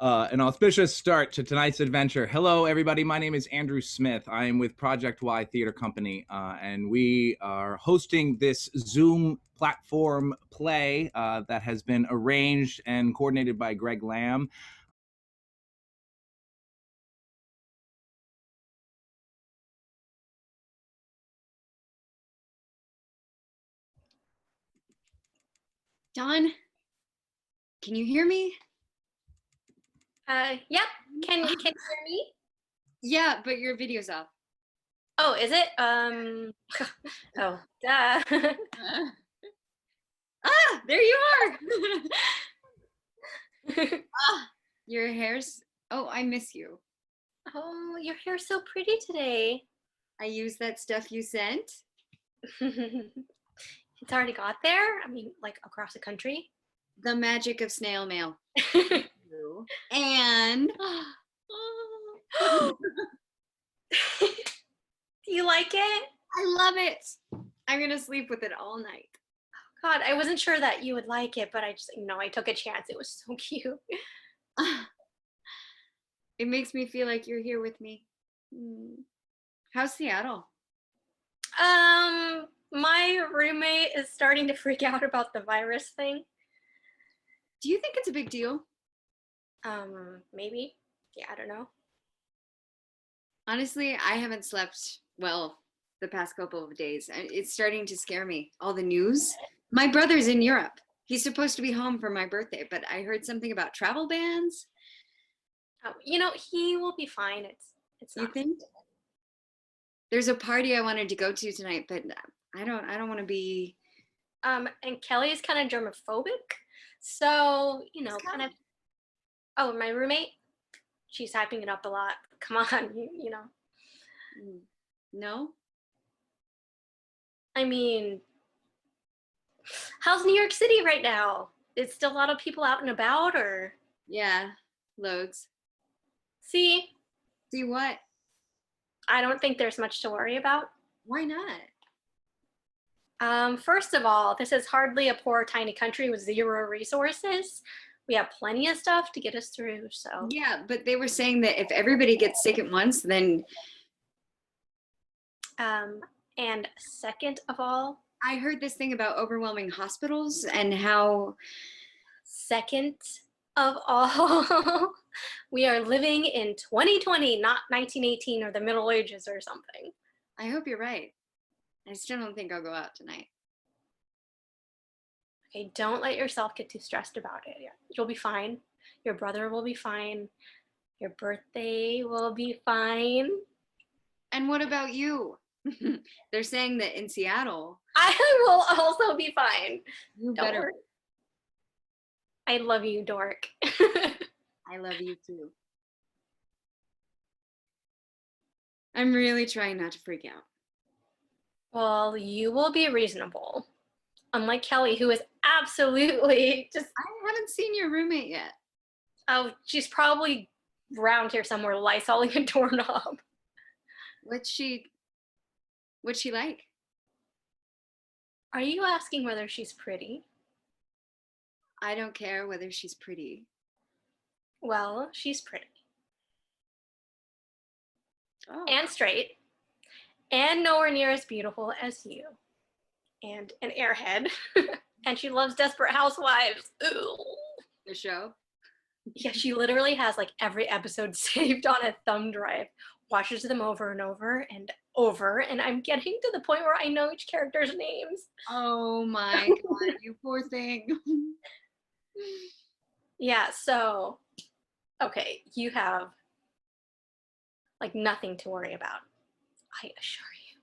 An auspicious start to tonight's adventure. Hello, everybody. My name is Andrew Smith. I am with Project Y Theater Company, and we are hosting this Zoom platform play that has been arranged and coordinated by Greg Lam. Dawn, can you hear me? Yep. Can you hear me? Yeah, but your video's off. Oh, is it? Oh, duh. There you are. Your hair's, oh, I miss you. Oh, your hair's so pretty today. I used that stuff you sent. It's already got there? I mean, like across the country? The magic of snail mail. And do you like it? I love it. I'm gonna sleep with it all night. God, I wasn't sure that you would like it, but I just, I took a chance. It was so cute. It makes me feel like you're here with me. How's Seattle? My roommate is starting to freak out about the virus thing. Do you think it's a big deal? Maybe. Yeah, I don't know. Honestly, I haven't slept well the past couple of days. It's starting to scare me. All the news. My brother's in Europe. He's supposed to be home for my birthday, but I heard something about travel bans. He will be fine. It's not. You think? There's a party I wanted to go to tonight, but I don't want to be. And Kelly's kind of germophobic, so kind of. Oh, my roommate, she's hyping it up a lot. Come on, you know. No? I mean, how's New York City right now? Is still a lot of people out and about, or? Yeah, loads. See? See what? I don't think there's much to worry about. Why not? First of all, this is hardly a poor, tiny country with zero resources. We have plenty of stuff to get us through, so. Yeah, but they were saying that if everybody gets sick at once, then. And second of all. I heard this thing about overwhelming hospitals and how. Second of all, we are living in 2020, not 1918 or the Middle Ages or something. I hope you're right. I still don't think I'll go out tonight. Okay, don't let yourself get too stressed about it. You'll be fine. Your brother will be fine. Your birthday will be fine. And what about you? They're saying that in Seattle. I will also be fine. You don't better. Worry. I love you, dork. I love you too. I'm really trying not to freak out. Well, you will be reasonable. Unlike Kelly, who is absolutely just. I haven't seen your roommate yet. Oh, she's probably around here somewhere, lysoling a doorknob. What's she like? Are you asking whether she's pretty? I don't care whether she's pretty. Well, she's pretty. Oh. And straight. And nowhere near as beautiful as you. And an airhead. And she loves Desperate Housewives. Ooh. The show? Yeah, she literally has like every episode saved on a thumb drive. Watches them over and over and over. And I'm getting to the point where I know each character's names. Oh my God, you poor thing. Yeah, so, okay, you have like nothing to worry about. I assure you.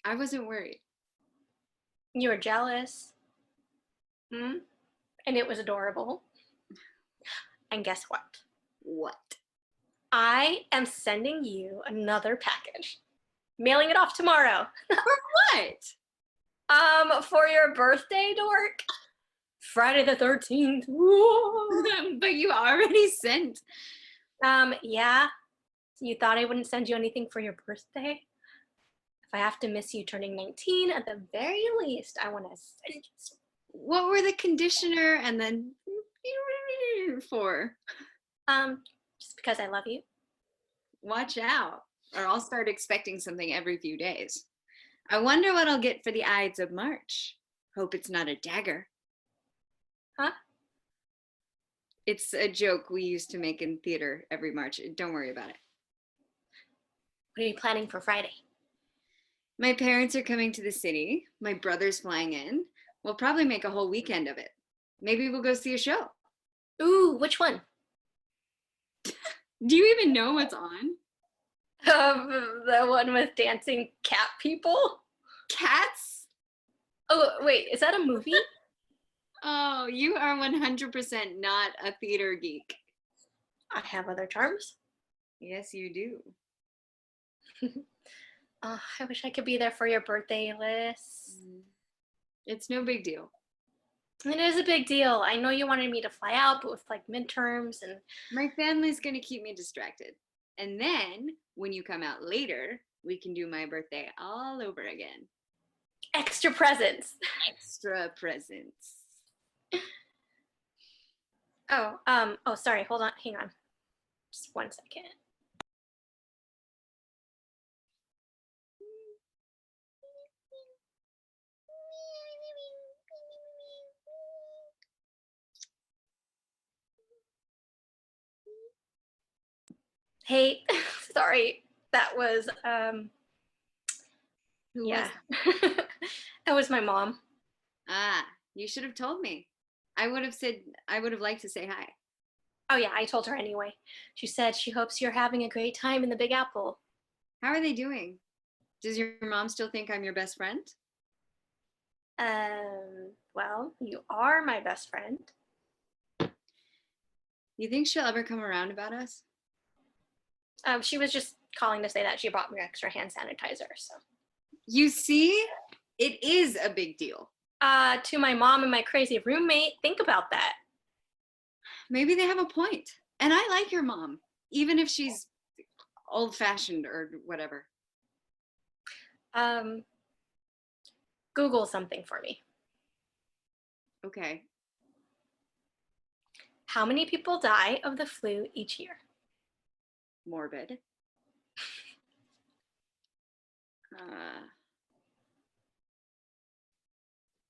I wasn't worried. You were jealous. And it was adorable. And guess what? What? I am sending you another package. Mailing it off tomorrow. For what? For your birthday, dork. Friday the 13th. But you already sent. Yeah. You thought I wouldn't send you anything for your birthday? If I have to miss you turning 19, at the very least, I want to send you some. What were the conditioner and then for? Just because I love you. Watch out, or I'll start expecting something every few days. I wonder what I'll get for the Ides of March. Hope it's not a dagger. Huh? It's a joke we used to make in theater every March. Don't worry about it. What are you planning for Friday? My parents are coming to the city. My brother's flying in. We'll probably make a whole weekend of it. Maybe we'll go see a show. Ooh, which one? Do you even know what's on? The one with dancing cat people? Cats? Oh, wait, is that a movie? Oh, you are 100% not a theater geek. I have other charms. Yes, you do. Oh, I wish I could be there for your birthday, Alyssa. It's no big deal. It is a big deal. I know you wanted me to fly out, but with like midterms and... My family's going to keep me distracted. And then, when you come out later, we can do my birthday all over again. Extra presents. Extra presents. Oh, sorry. Hold on. Hang on. Just 1 second. Hey, sorry. That was, Who yeah. was That was my mom. Ah, you should have told me. I would have liked to say hi. Oh yeah, I told her anyway. She said she hopes you're having a great time in the Big Apple. How are they doing? Does your mom still think I'm your best friend? Well, you are my best friend. You think she'll ever come around about us? She was just calling to say that she brought me extra hand sanitizer, so. You see? It is a big deal. To my mom and my crazy roommate, think about that. Maybe they have a point. And I like your mom, even if she's old-fashioned or whatever. Google something for me. Okay. How many people die of the flu each year? Morbid.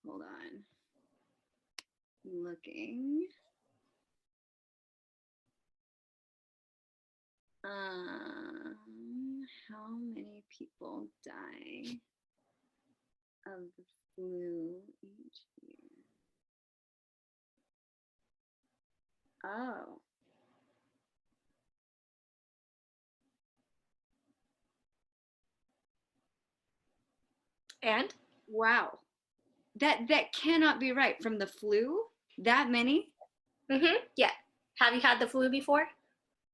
Hold on. Looking. How many people die of the flu each year? Oh. And? Wow. That cannot be right. From the flu? That many? Yeah. Have you had the flu before?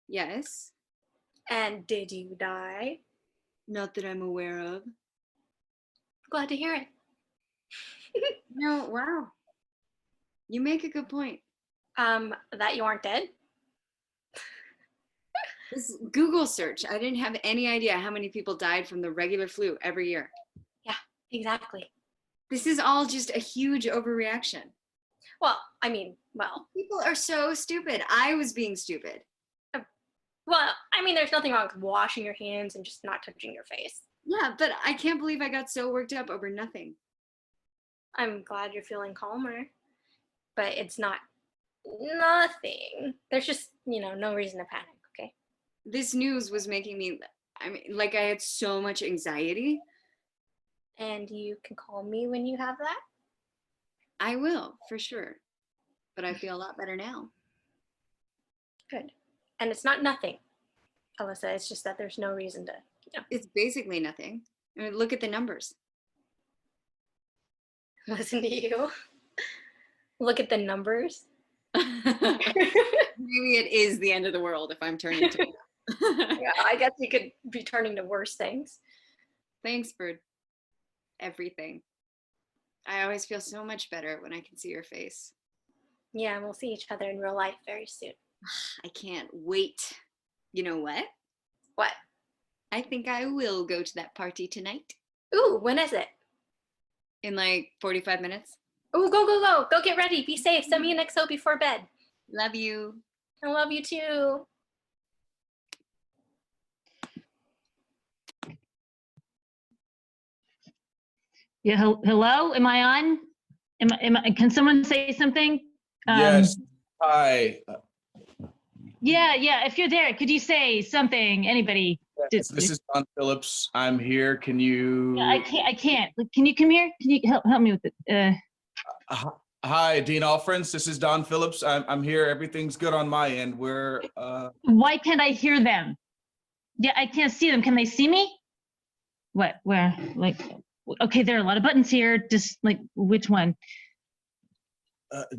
Yes. And did you die? Not that I'm aware of. Glad to hear it. No, wow. You make a good point. That you aren't dead? This Google search, I didn't have any idea how many people died from the regular flu every year. Yeah, exactly. This is all just a huge overreaction. Well, I mean, well. People are so stupid. I was being stupid. Well, I mean, there's nothing wrong with washing your hands and just not touching your face. Yeah, but I can't believe I got so worked up over nothing. I'm glad you're feeling calmer, but it's not nothing. There's just, no reason to panic, okay? This news was making me, like I had so much anxiety. And you can call me when you have that? I will, for sure. But I feel a lot better now. Good. And it's not nothing, Alyssa. It's just that there's no reason to, It's basically nothing. I mean, look at the numbers. Listen to you. Look at the numbers. Maybe it is the end of the world if I'm turning to Yeah, I guess you could be turning to worse things. Thanks for everything. I always feel so much better when I can see your face. Yeah, and we'll see each other in real life very soon. I can't wait. You know what? What? I think I will go to that party tonight. Ooh, when is it? In like 45 minutes. Ooh, go. Go get ready. Be safe. Send me an XO before bed. Love you. I love you too. Yeah, hello, am I on? Can someone say something? Yes. Hi. Yeah, if you're there, could you say something, anybody? Yes, this is Don Phillips. I'm here. Can you? Yeah, I can't. Can you come here? Can you help me with it? Hi, Dean Alfrens. This is Don Phillips. I'm here. Everything's good on my end. We're Why can't I hear them? Yeah, I can't see them. Can they see me? What, where, like, okay, there are a lot of buttons here. Just like, which one?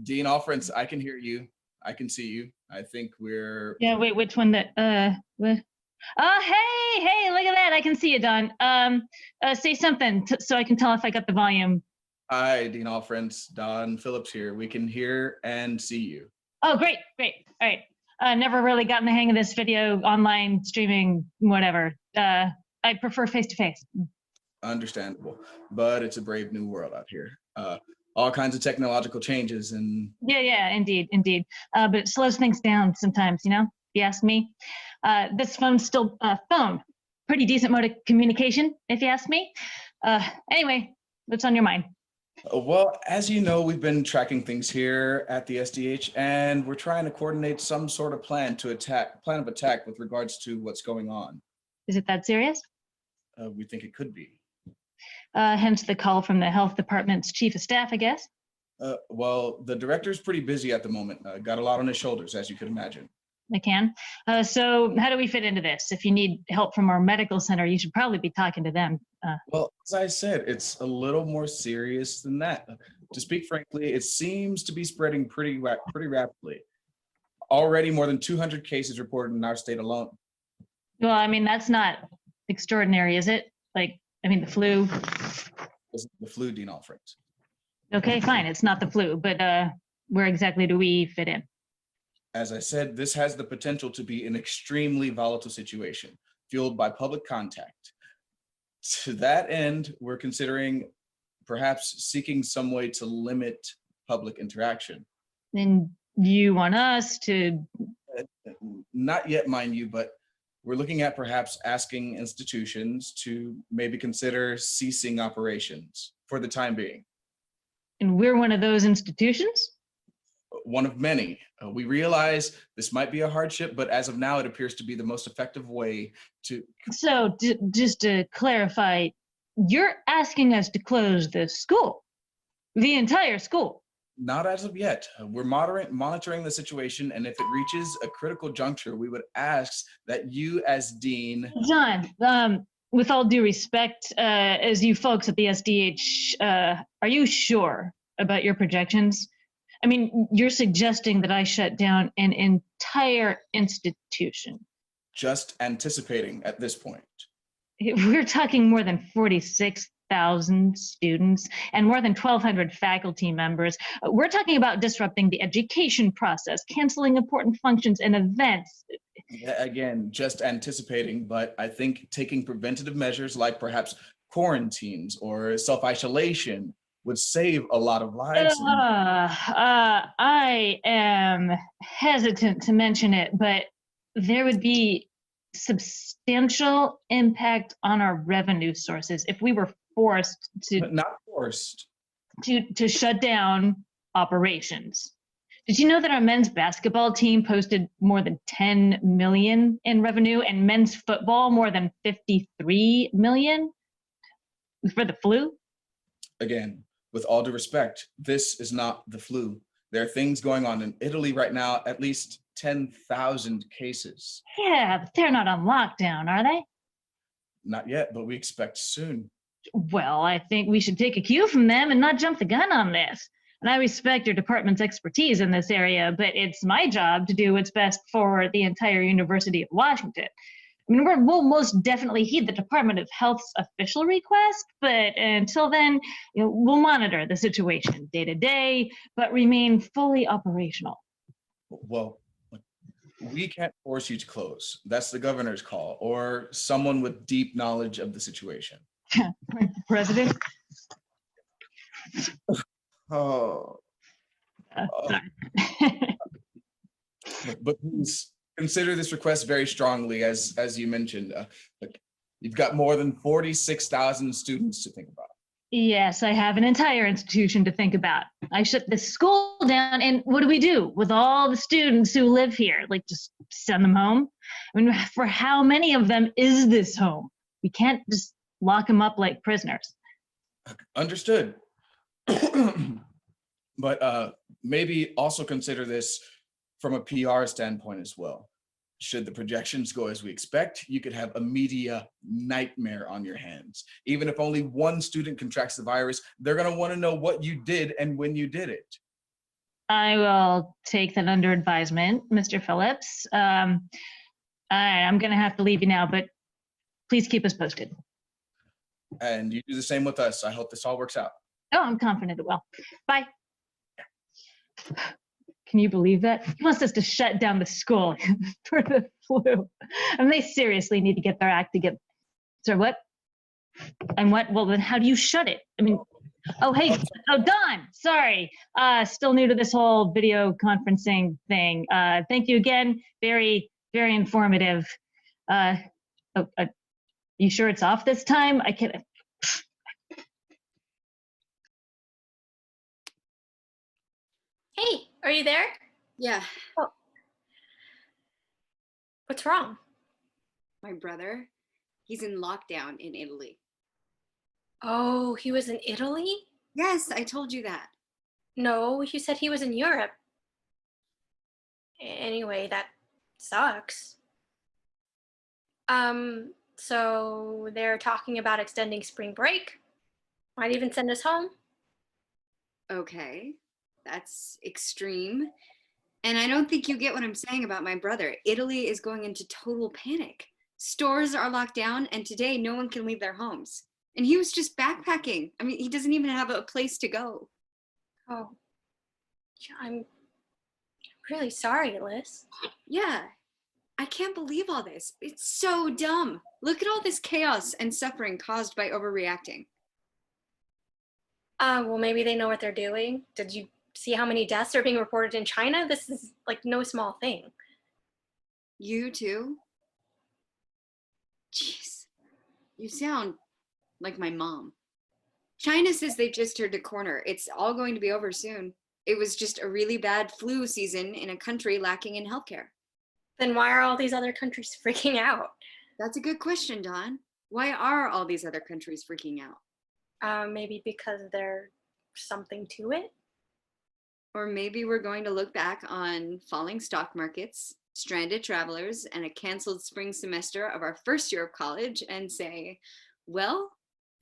Dean Alfrens, I can hear you. I can see you. I think we're. Yeah, wait, which one that, what? Oh, hey, look at that. I can see you, Don. Say something so I can tell if I got the volume. Hi, Dean Alfrens. Don Phillips here. We can hear and see you. Oh, great. All right. Never really gotten the hang of this video, online streaming, whatever. I prefer face-to-face. Understandable, but it's a brave new world out here. All kinds of technological changes and. Yeah, indeed. But it slows things down sometimes, you know, if you ask me. This phone's still pretty decent mode of communication, if you ask me. Anyway, what's on your mind? Well, as you know, we've been tracking things here at the SDH, and we're trying to coordinate some sort of plan of attack with regards to what's going on. Is it that serious? We think it could be. Hence the call from the health department's chief of staff, I guess. Well, the director's pretty busy at the moment. Got a lot on his shoulders, as you could imagine. I can. So how do we fit into this? If you need help from our medical center, you should probably be talking to them. Well, as I said, it's a little more serious than that. To speak frankly, it seems to be spreading pretty rapidly. Already more than 200 cases reported in our state alone. Well, I mean, that's not extraordinary, is it? Like, I mean, the flu. The flu, Dean Alfrens. Okay, fine. It's not the flu, but where exactly do we fit in? As I said, this has the potential to be an extremely volatile situation, fueled by public contact. To that end, we're considering perhaps seeking some way to limit public interaction. And you want us to? Not yet, mind you, but we're looking at perhaps asking institutions to maybe consider ceasing operations for the time being. And we're one of those institutions? One of many. We realize this might be a hardship, but as of now, it appears to be the most effective way to. So just to clarify, you're asking us to close the school, the entire school? Not as of yet. We're monitoring the situation, and if it reaches a critical juncture, we would ask that you as dean. John, with all due respect, as you folks at the SDH, are you sure about your projections? I mean, you're suggesting that I shut down an entire institution. Just anticipating at this point. We're talking more than 46,000 students and more than 1,200 faculty members. We're talking about disrupting the education process, canceling important functions and events. Again, just anticipating, but I think taking preventative measures like perhaps quarantines or self-isolation would save a lot of lives. I am hesitant to mention it, but there would be substantial impact on our revenue sources if we were forced to. But not forced. To shut down operations. Did you know that our men's basketball team posted more than 10 million in revenue and men's football more than 53 million for the flu? Again, with all due respect, this is not the flu. There are things going on in Italy right now, at least 10,000 cases. Yeah, but they're not on lockdown, are they? Not yet, but we expect soon. Well, I think we should take a cue from them and not jump the gun on this. And I respect your department's expertise in this area, but it's my job to do what's best for the entire University of Washington. I mean, we'll most definitely heed the Department of Health's official request, but until then, we'll monitor the situation day to day, but remain fully operational. Well, we can't force you to close. That's the governor's call, or someone with deep knowledge of the situation. President? Oh. Sorry. But please consider this request very strongly, as you mentioned. Look, you've got more than 46,000 students to think about. Yes, I have an entire institution to think about. I shut the school down, and what do we do with all the students who live here? Like, just send them home? I mean, for how many of them is this home? We can't just lock them up like prisoners. Understood. But maybe also consider this from a PR standpoint as well. Should the projections go as we expect, you could have a media nightmare on your hands. Even if only one student contracts the virus, they're going to want to know what you did and when you did it. I will take that under advisement, Mr. Phillips. I'm going to have to leave you now, but please keep us posted. And you do the same with us. I hope this all works out. Oh, I'm confident it will. Bye. Can you believe that? He wants us to shut down the school for the flu. And they seriously need to get their act together. Sir, what? And what? Well, then how do you shut it? I mean, oh, hey, oh, Don, sorry. Still new to this whole video conferencing thing. Thank you again. Very, very informative. You sure it's off this time? I can't. Hey, are you there? Yeah. Oh. What's wrong? My brother, he's in lockdown in Italy. Oh, he was in Italy? Yes, I told you that. No, you said he was in Europe. Anyway, that sucks. So they're talking about extending spring break. Might even send us home. Okay, that's extreme. And I don't think you get what I'm saying about my brother. Italy is going into total panic. Stores are locked down, and today no one can leave their homes. And he was just backpacking. I mean, he doesn't even have a place to go. Oh, I'm really sorry, Alyssa. Yeah, I can't believe all this. It's so dumb. Look at all this chaos and suffering caused by overreacting. Well, maybe they know what they're doing. Did you see how many deaths are being reported in China? This is like no small thing. You too? Jeez, you sound like my mom. China says they just turned a corner. It's all going to be over soon. It was just a really bad flu season in a country lacking in healthcare. Then why are all these other countries freaking out? That's a good question, Dawn. Why are all these other countries freaking out? Maybe because there's something to it. Or maybe we're going to look back on falling stock markets, stranded travelers, and a canceled spring semester of our first year of college and say, well,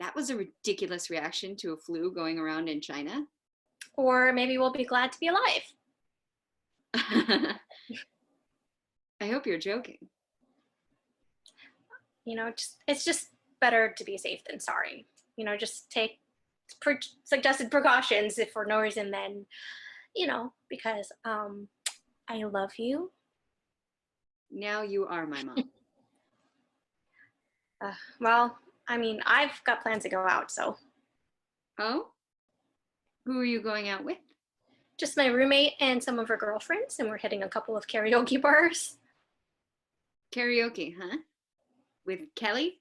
that was a ridiculous reaction to a flu going around in China. Or maybe we'll be glad to be alive. I hope you're joking. You know, it's just better to be safe than sorry. You know, just take suggested precautions if for no reason, then, you know, because I love you. Now you are my mom. Well, I mean, I've got plans to go out, so. Oh? Who are you going out with? Just my roommate and some of her girlfriends, and we're hitting a couple of karaoke bars. Karaoke, huh? With Kelly?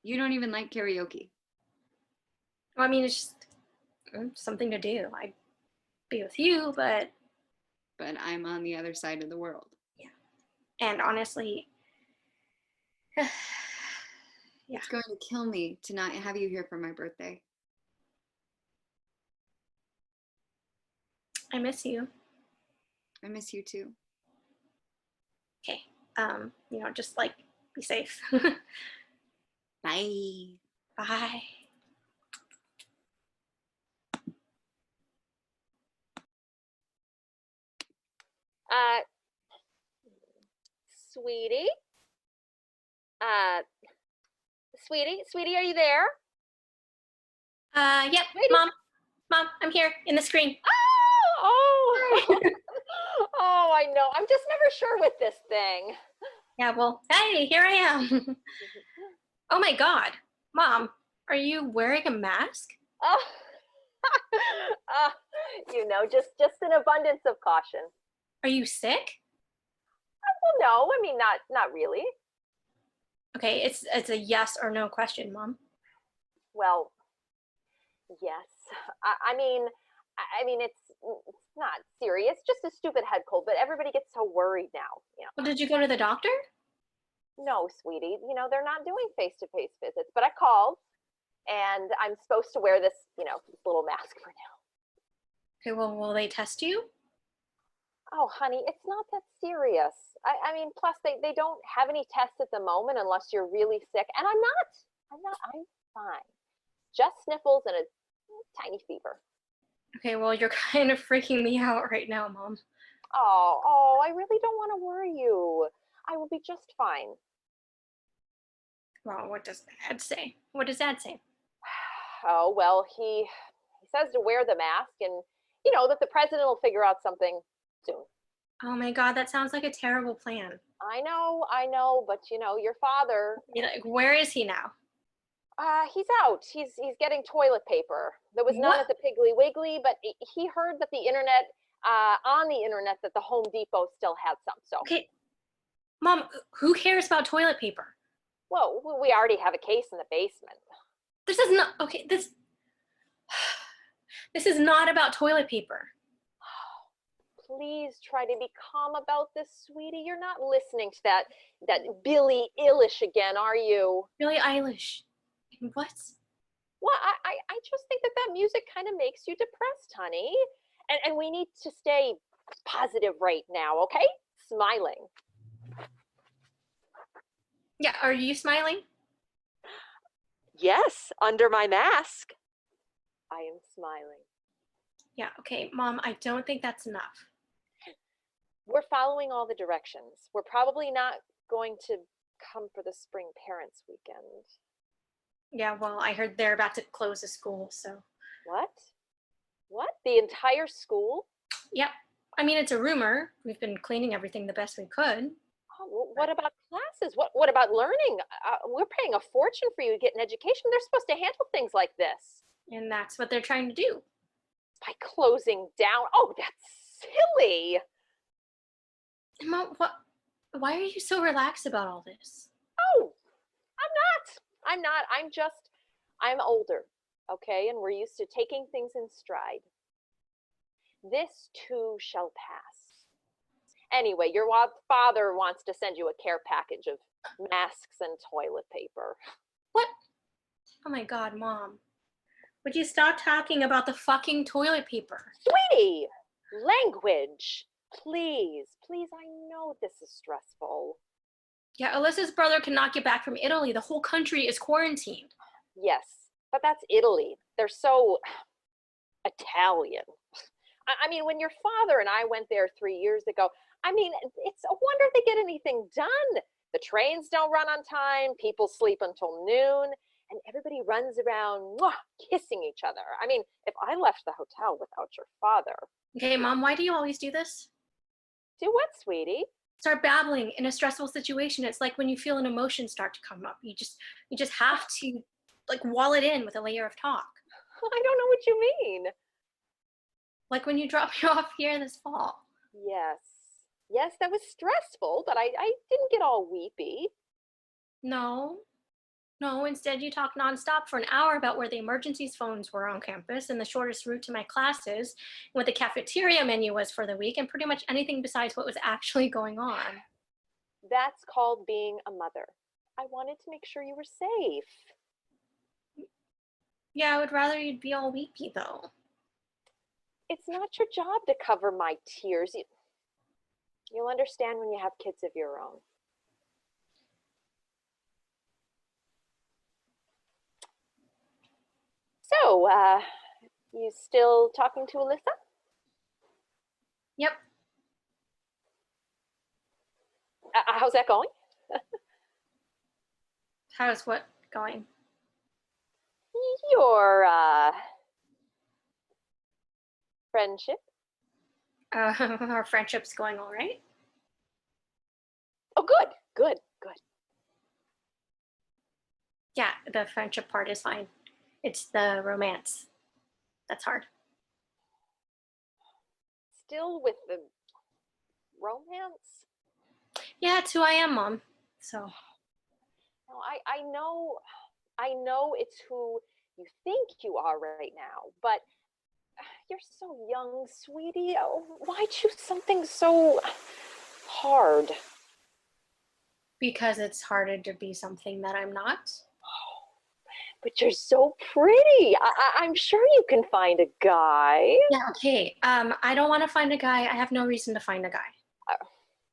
You don't even like karaoke. Well, I mean, it's just something to do. I'd be with you, but I'm on the other side of the world. Yeah. And honestly, yeah. It's going to kill me to not have you here for my birthday. I miss you. I miss you too. Okay. You know, just like be safe. Bye. Bye. Sweetie? Sweetie, are you there? Yep, Mom, I'm here in the screen. Oh, oh, I know. I'm just never sure with this thing. Yeah, well, hey, here I am. Oh my God, Mom, are you wearing a mask? Oh, you know, just an abundance of caution. Are you sick? Well, no, I mean, not really. Okay, it's a yes or no question, Mom. Well, yes. I mean, it's not serious, just a stupid head cold, but everybody gets so worried now, Well, did you go to the doctor? No, sweetie, they're not doing face-to-face visits, but I called and I'm supposed to wear this, this little mask for now. Okay, well, will they test you? Oh, honey, it's not that serious. I mean, plus they don't have any tests at the moment unless you're really sick. And I'm fine. Just sniffles and a tiny fever. Okay, well, you're kind of freaking me out right now, Mom. Oh, I really don't want to worry you. I will be just fine. Well, what does Dad say? What does Dad say? Oh, well, he says to wear the mask and, that the president will figure out something soon. Oh my God, that sounds like a terrible plan. I know, but your father. Like, where is he now? He's out. He's getting toilet paper. There was none What? at the Piggly Wiggly, but he heard that on the internet, that the Home Depot still had some. So. Okay, Mom, who cares about toilet paper? Well, we already have a case in the basement. This is not, okay, this is not about toilet paper. Please try to be calm about this, sweetie. You're not listening to that Billie Eilish again, are you? Billie Eilish. What? Well, I just think that music kind of makes you depressed, honey. And we need to stay positive right now, okay? Smiling. Yeah, are you smiling? Yes, under my mask. I am smiling. Yeah, okay, Mom, I don't think that's enough. We're following all the directions. We're probably not going to come for the spring parents weekend. Yeah, well, I heard they're about to close the school, so. What? The entire school? Yep. I mean, it's a rumor. We've been cleaning everything the best we could. Oh, what about classes? What about learning? We're paying a fortune for you to get an education. They're supposed to handle things like this. And that's what they're trying to do. By closing down? Oh, that's silly. Mom, why are you so relaxed about all this? Oh, I'm not. I'm older, okay? And we're used to taking things in stride. This too shall pass. Anyway, your father wants to send you a care package of masks and toilet paper. What? Oh my God, Mom. Would you stop talking about the fucking toilet paper? Sweetie, language. Please, I know this is stressful. Yeah, Alyssa's brother cannot get back from Italy. The whole country is quarantined. Yes, but that's Italy. They're so Italian. I mean, when your father and I went there 3 years ago, I mean, it's a wonder they get anything done. The trains don't run on time, people sleep until noon, and everybody runs around kissing each other. I mean, if I left the hotel without your father. Okay, Mom, why do you always do this? Do what, sweetie? Start babbling in a stressful situation. It's like when you feel an emotion start to come up. You just have to like wall it in with a layer of talk. I don't know what you mean. Like when you dropped me off here this fall. Yes, that was stressful, but I didn't get all weepy. No, instead you talked nonstop for an hour about where the emergencies phones were on campus and the shortest route to my classes, and what the cafeteria menu was for the week, and pretty much anything besides what was actually going on. That's called being a mother. I wanted to make sure you were safe. Yeah, I would rather you'd be all weepy though. It's not your job to cover my tears. You'll understand when you have kids of your own. So, you still talking to Alyssa? Yep. How's that going? How's what going? Your friendship? Our friendship's going all right. Oh, good. Yeah, the friendship part is fine. It's the romance that's hard. Still with the romance? Yeah, it's who I am, Mom. So. No, I know it's who you think you are right now, but you're so young, sweetie. Oh, why choose something so hard? Because it's harder to be something that I'm not. But you're so pretty. I'm sure you can find a guy. Yeah, okay. I don't want to find a guy. I have no reason to find a guy.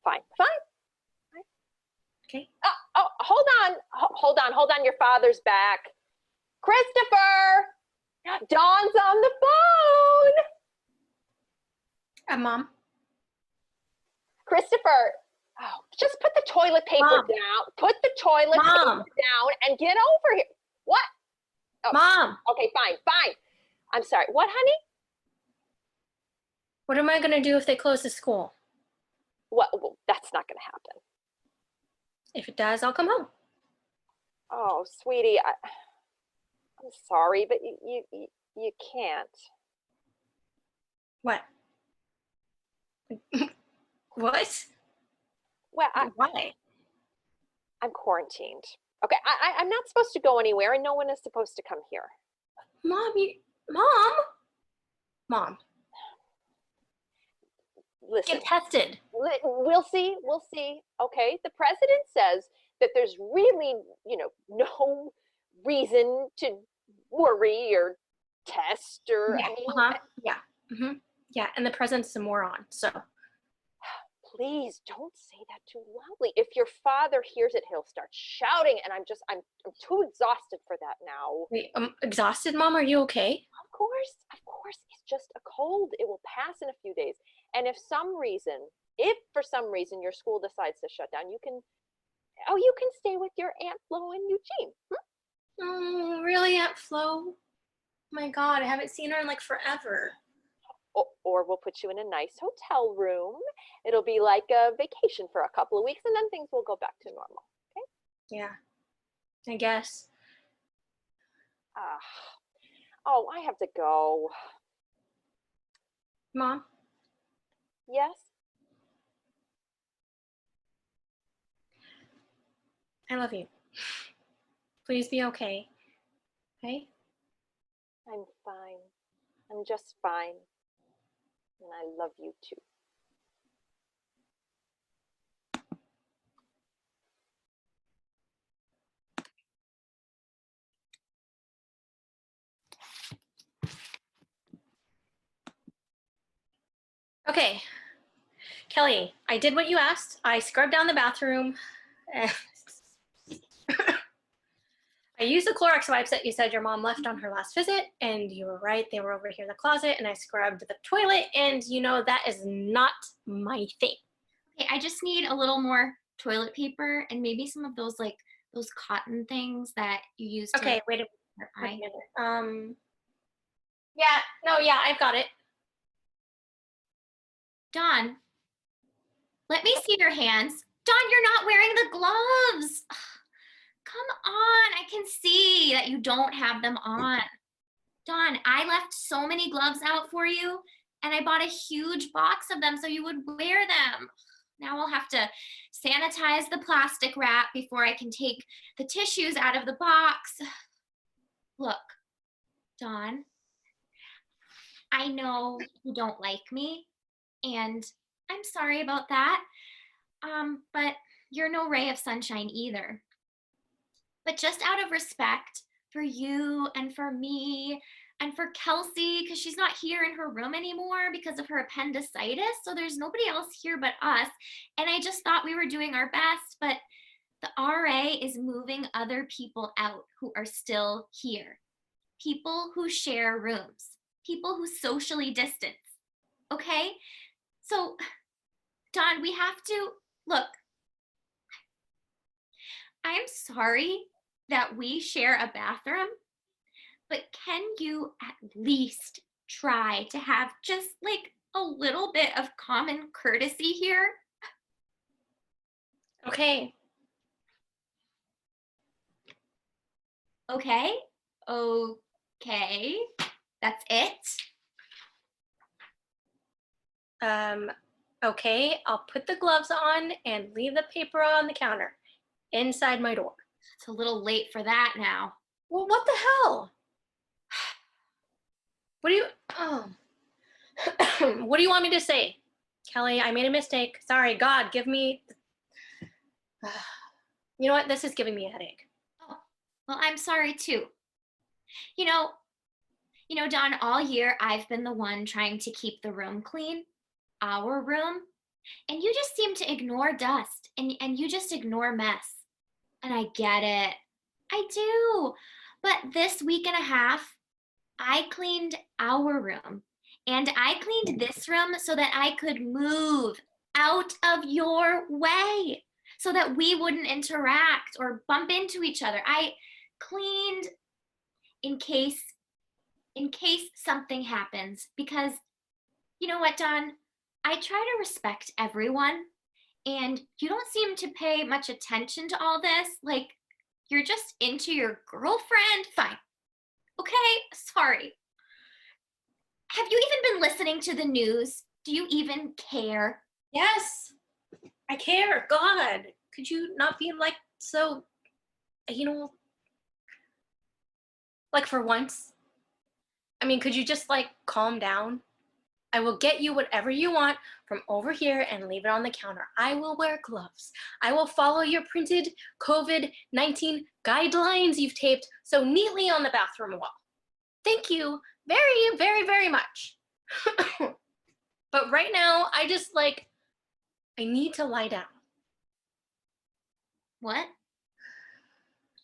Fine. Okay. Oh, hold on. Your father's back. Christopher! Dawn's on the phone. Mom? Christopher, just put the toilet paper Mom. down. Put the toilet Mom. paper down and get over here. What? Oh, Mom! okay, fine. I'm sorry. What, honey? What am I going to do if they close the school? Well, that's not going to happen. If it does, I'll come home. Oh, sweetie, I'm sorry, but you can't. What? What? Well, Why? I'm quarantined. Okay, I'm not supposed to go anywhere, and no one is supposed to come here. Mom, Mom. Listen, Get tested. we'll see. Okay, the president says that there's really, no reason to worry or test or. Yeah. Mm-hmm. Yeah, and the president's a moron, so. Please don't say that too loudly. If your father hears it, he'll start shouting, and I'm too exhausted for that now. Wait, I'm exhausted, Mom. Are you okay? Of course. It's just a cold. It will pass in a few days. And if for some reason your school decides to shut down, you can stay with your Aunt Flo and Eugene. Oh, really, Aunt Flo? Oh my God, I haven't seen her in like forever. Or we'll put you in a nice hotel room. It'll be like a vacation for a couple of weeks, and then things will go back to normal. Okay? Yeah, I guess. I have to go. Mom? Yes? I love you. Please be okay. Okay? I'm fine. I'm just fine. And I love you too. Okay. Kelly, I did what you asked. I scrubbed down the bathroom. I used the Clorox wipes that you said your mom left on her last visit, and you were right, they were over here in the closet, and I scrubbed the toilet, and that is not my thing. Okay, I just need a little more toilet paper and maybe some of those those cotton things that you use to. Okay, wait a minute. Yeah, I've got it. Dawn, let me see your hands. Dawn, you're not wearing the gloves. Come on, I can see that you don't have them on. Dawn, I left so many gloves out for you, and I bought a huge box of them so you would wear them. Now I'll have to sanitize the plastic wrap before I can take the tissues out of the box. Look, Dawn, I know you don't like me, and I'm sorry about that, but you're no ray of sunshine either. But just out of respect for you and for me and for Kelsey, because she's not here in her room anymore because of her appendicitis, so there's nobody else here but us, and I just thought we were doing our best, but the RA is moving other people out who are still here. People who share rooms, people who socially distance, okay? So, Dawn, we have to, look, I'm sorry that we share a bathroom, but can you at least try to have just a little bit of common courtesy here? Okay. Okay. Okay. That's it. Okay, I'll put the gloves on and leave the paper on the counter inside my door. It's a little late for that now. Well, what the hell? What do you, oh. What do you want me to say? Kelly, I made a mistake. Sorry, God, give me, you know what? This is giving me a headache. Oh, well, I'm sorry too. You know, Dawn, all year I've been the one trying to keep the room clean, our room, and you just seem to ignore dust and you just ignore mess. And I get it. I do. But this week and a half, I cleaned our room and I cleaned this room so that I could move out of your way so that we wouldn't interact or bump into each other. I cleaned in case something happens, because you know what, Dawn? I try to respect everyone, and you don't seem to pay much attention to all this. Like, you're just into your girlfriend. Fine. Okay, sorry. Have you even been listening to the news? Do you even care? Yes, I care. God, could you not be like so, like for once? I mean, could you just like calm down? I will get you whatever you want from over here and leave it on the counter. I will wear gloves. I will follow your printed COVID-19 guidelines you've taped so neatly on the bathroom wall. Thank you very, very, very much. But right now, I need to lie down. What?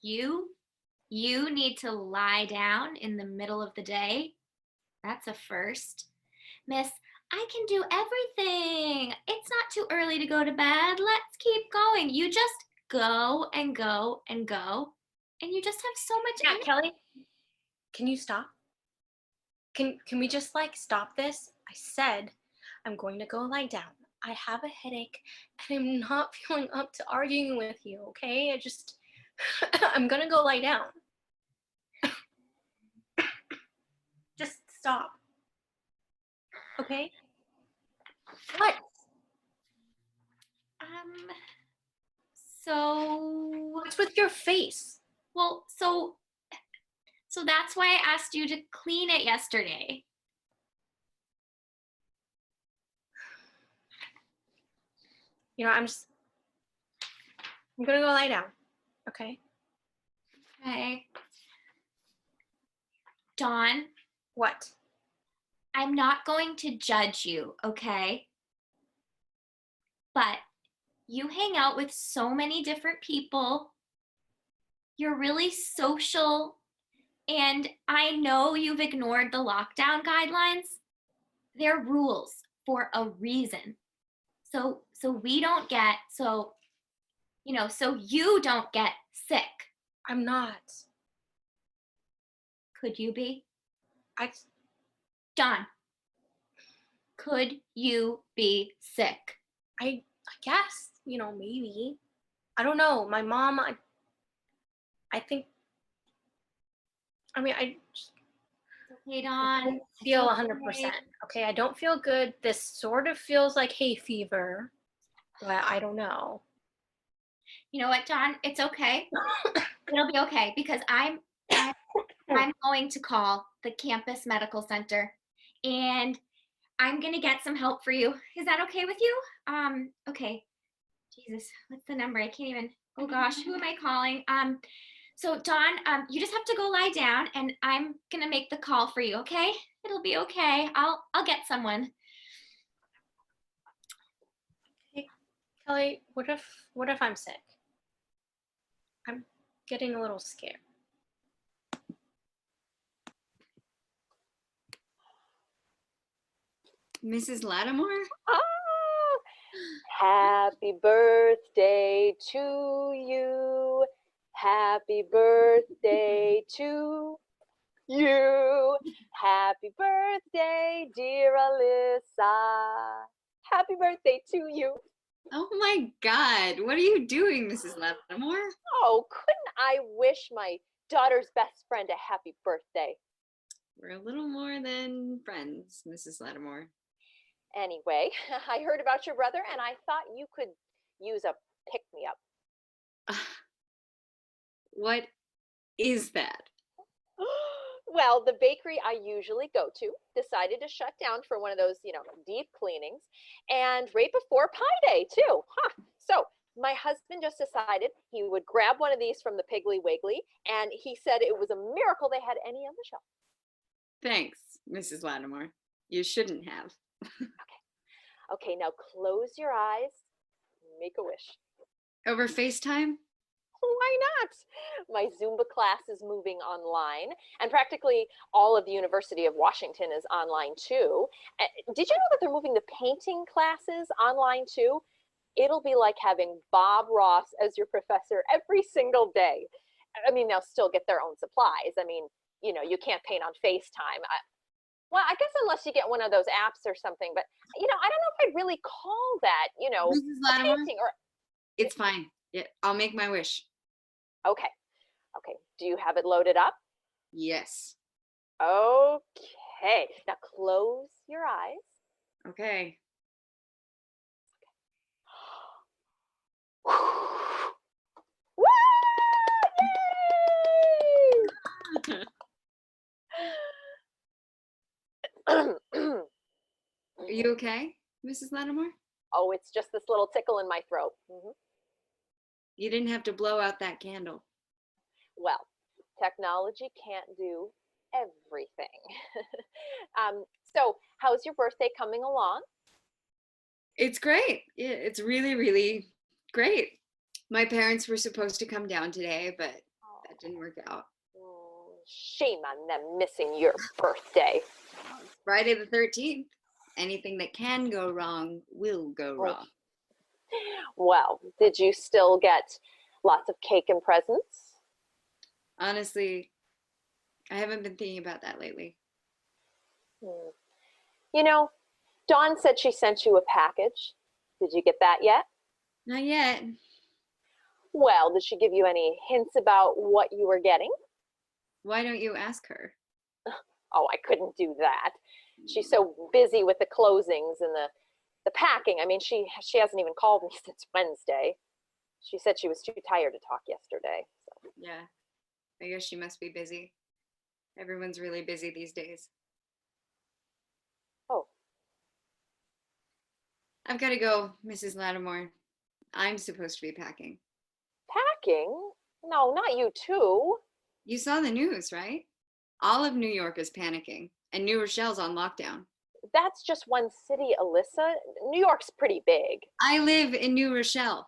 You need to lie down in the middle of the day? That's a first. Miss, I can do everything. It's not too early to go to bed. Let's keep going. You just go and go and go. And you just have so much energy. Kelly, can you stop? Can we just like stop this? I said I'm going to go lie down. I have a headache and I'm not feeling up to arguing with you, okay? I'm gonna go lie down. Just stop. Okay? What? So what's with your face? Well, so that's why I asked you to clean it yesterday. I'm gonna go lie down. Okay? Okay. Dawn. What? I'm not going to judge you, okay? But you hang out with so many different people. You're really social. And I know you've ignored the lockdown guidelines. They're rules for a reason. So you don't get sick. I'm not. Could you be? Dawn. Could you be sick? I guess, maybe. I don't know. My mom, I think, I okay, Dawn. don't feel 100%. Okay, I don't feel good. This sort of feels like hay fever, but I don't know. You know what, Dawn? It's okay. It'll be okay, because I'm going to call the campus medical center, and I'm gonna get some help for you. Is that okay with you? Okay. Jesus, what's the number? I can't even. Oh gosh, who am I calling? So Dawn, you just have to go lie down, and I'm gonna make the call for you. Okay? It'll be okay. I'll get someone. Hey, Kelly, what if I'm sick? I'm getting a little scared. Mrs. Lattimore? Oh, happy birthday to you. Happy birthday to you. Happy birthday, dear Alyssa. Happy birthday to you. Oh my God, what are you doing, Mrs. Lattimore? Oh, couldn't I wish my daughter's best friend a happy birthday? We're a little more than friends, Mrs. Lattimore. Anyway, I heard about your brother and I thought you could use a pick-me-up. What is that? Well, the bakery I usually go to decided to shut down for one of those, deep cleanings, and right before Pie Day too. So my husband just decided he would grab one of these from the Piggly Wiggly, and he said it was a miracle they had any on the shelf. Thanks, Mrs. Lattimore. You shouldn't have. Okay, now close your eyes, make a wish. Over FaceTime? Why not? My Zumba class is moving online, and practically all of the University of Washington is online too. Did you know that they're moving the painting classes online too? It'll be like having Bob Ross as your professor every single day. I mean, they'll still get their own supplies. I mean, you can't paint on FaceTime. Well, I guess unless you get one of those apps or something, but I don't know if I'd really call that, Mrs. Lattimore, painting or. it's fine. Yeah, I'll make my wish. Okay. Do you have it loaded up? Yes. Okay. Now close your eyes. Okay. Woo! Yay! Are you okay, Mrs. Lattimore? Oh, it's just this little tickle in my throat. You didn't have to blow out that candle. Well, technology can't do everything. So how's your birthday coming along? It's great. Yeah, it's really, really great. My parents were supposed to come down today, but that didn't work out. Shame on them missing your birthday. Friday the 13th. Anything that can go wrong will go wrong. Well, did you still get lots of cake and presents? Honestly, I haven't been thinking about that lately. Dawn said she sent you a package. Did you get that yet? Not yet. Well, did she give you any hints about what you were getting? Why don't you ask her? Oh, I couldn't do that. She's so busy with the closings and the packing. I mean, she hasn't even called me since Wednesday. She said she was too tired to talk yesterday. So. Yeah, I guess she must be busy. Everyone's really busy these days. Oh. I've got to go, Mrs. Lattimore. I'm supposed to be packing. Packing? No, not you too. You saw the news, right? All of New York is panicking, and New Rochelle's on lockdown. That's just one city, Alyssa. New York's pretty big. I live in New Rochelle,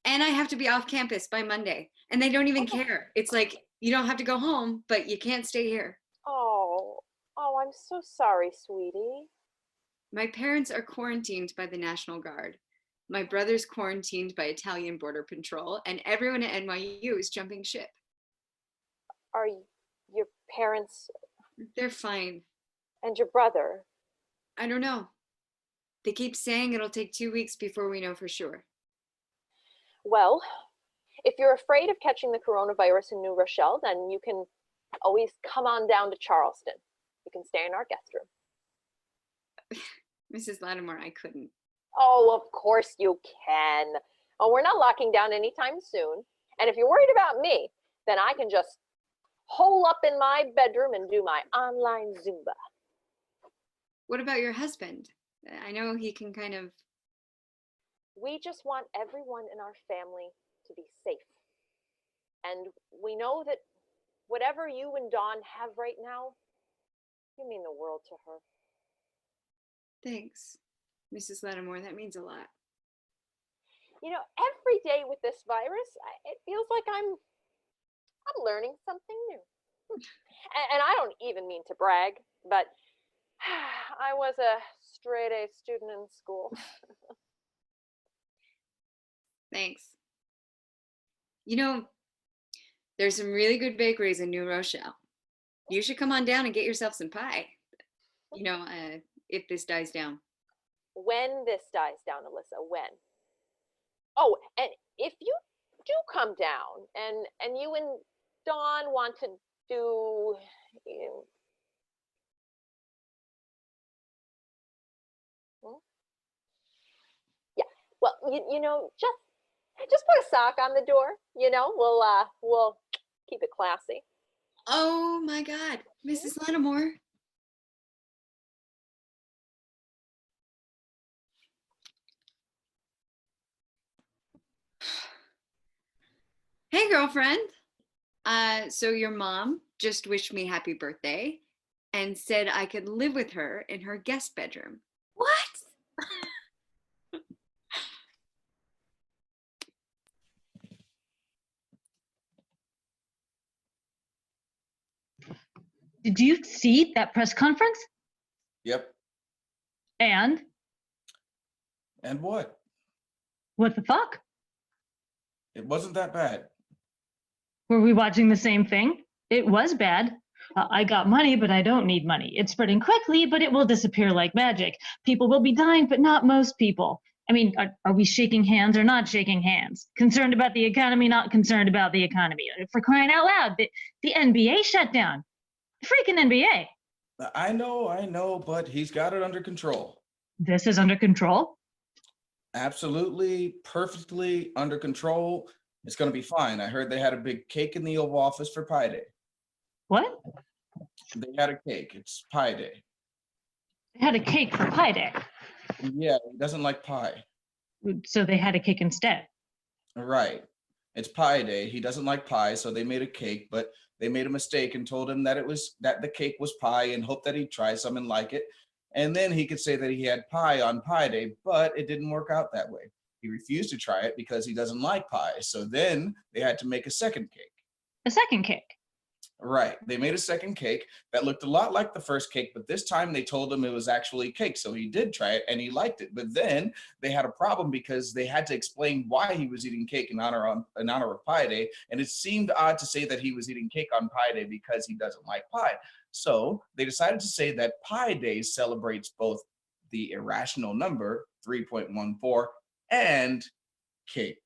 and I have to be off campus by Monday, and they don't even care. It's like, you don't have to go home, but you can't stay here. Oh, I'm so sorry, sweetie. My parents are quarantined by the National Guard. My brother's quarantined by Italian Border Patrol, and everyone at NYU is jumping ship. Are your parents? They're fine. And your brother? I don't know. They keep saying it'll take 2 weeks before we know for sure. Well, if you're afraid of catching the coronavirus in New Rochelle, then you can always come on down to Charleston. You can stay in our guest room. Mrs. Lattimore, I couldn't. Oh, of course you can. Oh, we're not locking down anytime soon. And if you're worried about me, then I can just hole up in my bedroom and do my online Zumba. What about your husband? I know he can kind of... We just want everyone in our family to be safe. And we know that whatever you and Dawn have right now, you mean the world to her. Thanks, Mrs. Lattimore. That means a lot. Every day with this virus, it feels like I'm learning something new. And I don't even mean to brag, but I was a straight A student in school. Thanks. There's some really good bakeries in New Rochelle. You should come on down and get yourself some pie. If this dies down. When this dies down, Alyssa, when? Oh, and if you do come down and you and Dawn want to do... you know, just put a sock on the door. You know, we'll keep it classy. Oh my God, Mrs. Lattimore. Hey, girlfriend. So your mom just wished me happy birthday and said I could live with her in her guest bedroom. What? Did you see that press conference? Yep. And And what? what the fuck? It wasn't that bad. Were we watching the same thing? It was bad. I got money, but I don't need money. It's spreading quickly, but it will disappear like magic. People will be dying, but not most people. I mean, are we shaking hands or not shaking hands? Concerned about the economy, not concerned about the economy. For crying out loud, the NBA shut down. The freaking NBA. I know, but he's got it under control. This is under control. Absolutely, perfectly under control. It's going to be fine. I heard they had a big cake in the Oval Office for Pi Day. What? They had a cake. It's Pi Day. They had a cake for Pi Day. Yeah, he doesn't like pie. So they had a cake instead. Right. It's Pi Day. He doesn't like pie, so they made a cake, but they made a mistake and told him that the cake was pie and hoped that he'd try some and like it. And then he could say that he had pie on Pi Day, but it didn't work out that way. He refused to try it because he doesn't like pie. So then they had to make a second cake. A second cake. Right. They made a second cake that looked a lot like the first cake, but this time they told him it was actually cake. So he did try it and he liked it. But then they had a problem because they had to explain why he was eating cake in honor of Pi Day. And it seemed odd to say that he was eating cake on Pi Day because he doesn't like pie. So they decided to say that Pi Day celebrates both the irrational number 3.14 and cake.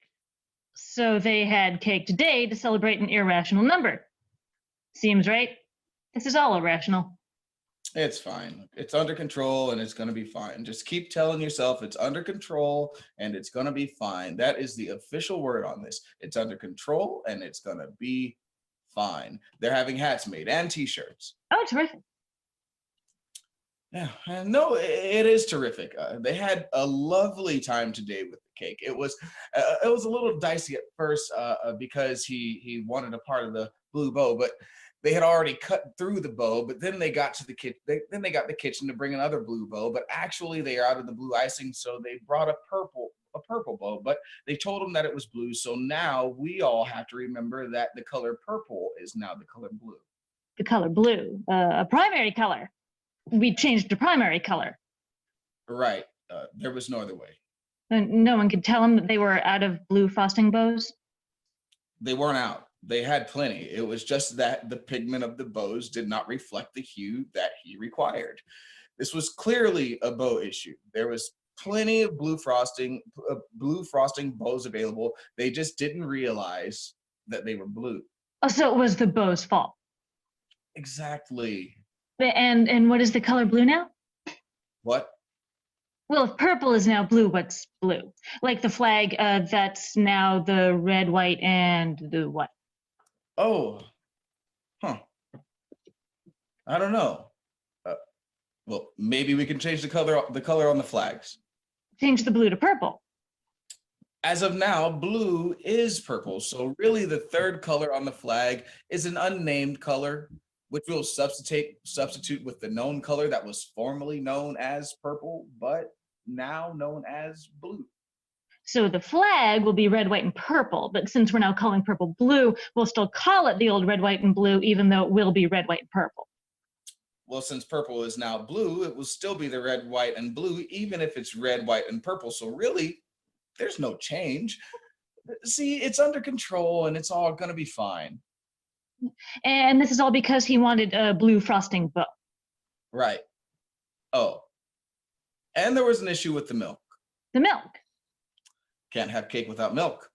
So they had cake today to celebrate an irrational number. Seems right. This is all irrational. It's fine. It's under control and it's going to be fine. Just keep telling yourself it's under control and it's going to be fine. That is the official word on this. It's under control and it's going to be fine. They're having hats made and t-shirts. Oh, terrific. Yeah, no, it is terrific. They had a lovely time today with the cake. It was a little dicey at first because he wanted a part of the blue bow, but they had already cut through the bow. But then they got to the kitchen. Then they got the kitchen to bring another blue bow. But actually, they are out of the blue icing, so they brought a purple bow. But they told them that it was blue. So now we all have to remember that the color purple is now the color blue. The color blue, a primary color. We changed to primary color. Right. There was no other way. And no one could tell them that they were out of blue frosting bows? They weren't out. They had plenty. It was just that the pigment of the bows did not reflect the hue that he required. This was clearly a bow issue. There was plenty of blue frosting bows available. They just didn't realize that they were blue. Oh, so it was the bow's fault. Exactly. And what is the color blue now? What? Well, if purple is now blue, what's blue? Like the flag that's now the red, white, and the what? Oh, huh. I don't know. Well, maybe we can change the color on the flags. Change the blue to purple. As of now, blue is purple. So really the third color on the flag is an unnamed color, which we'll substitute with the known color that was formerly known as purple, but now known as blue. So the flag will be red, white, and purple, but since we're now calling purple blue, we'll still call it the old red, white, and blue, even though it will be red, white, and purple. Well, since purple is now blue, it will still be the red, white, and blue, even if it's red, white, and purple. So really, there's no change. See, it's under control and it's all gonna be fine. And this is all because he wanted a blue frosting bow. Right. Oh, and there was an issue with the milk. The milk. Can't have cake without milk.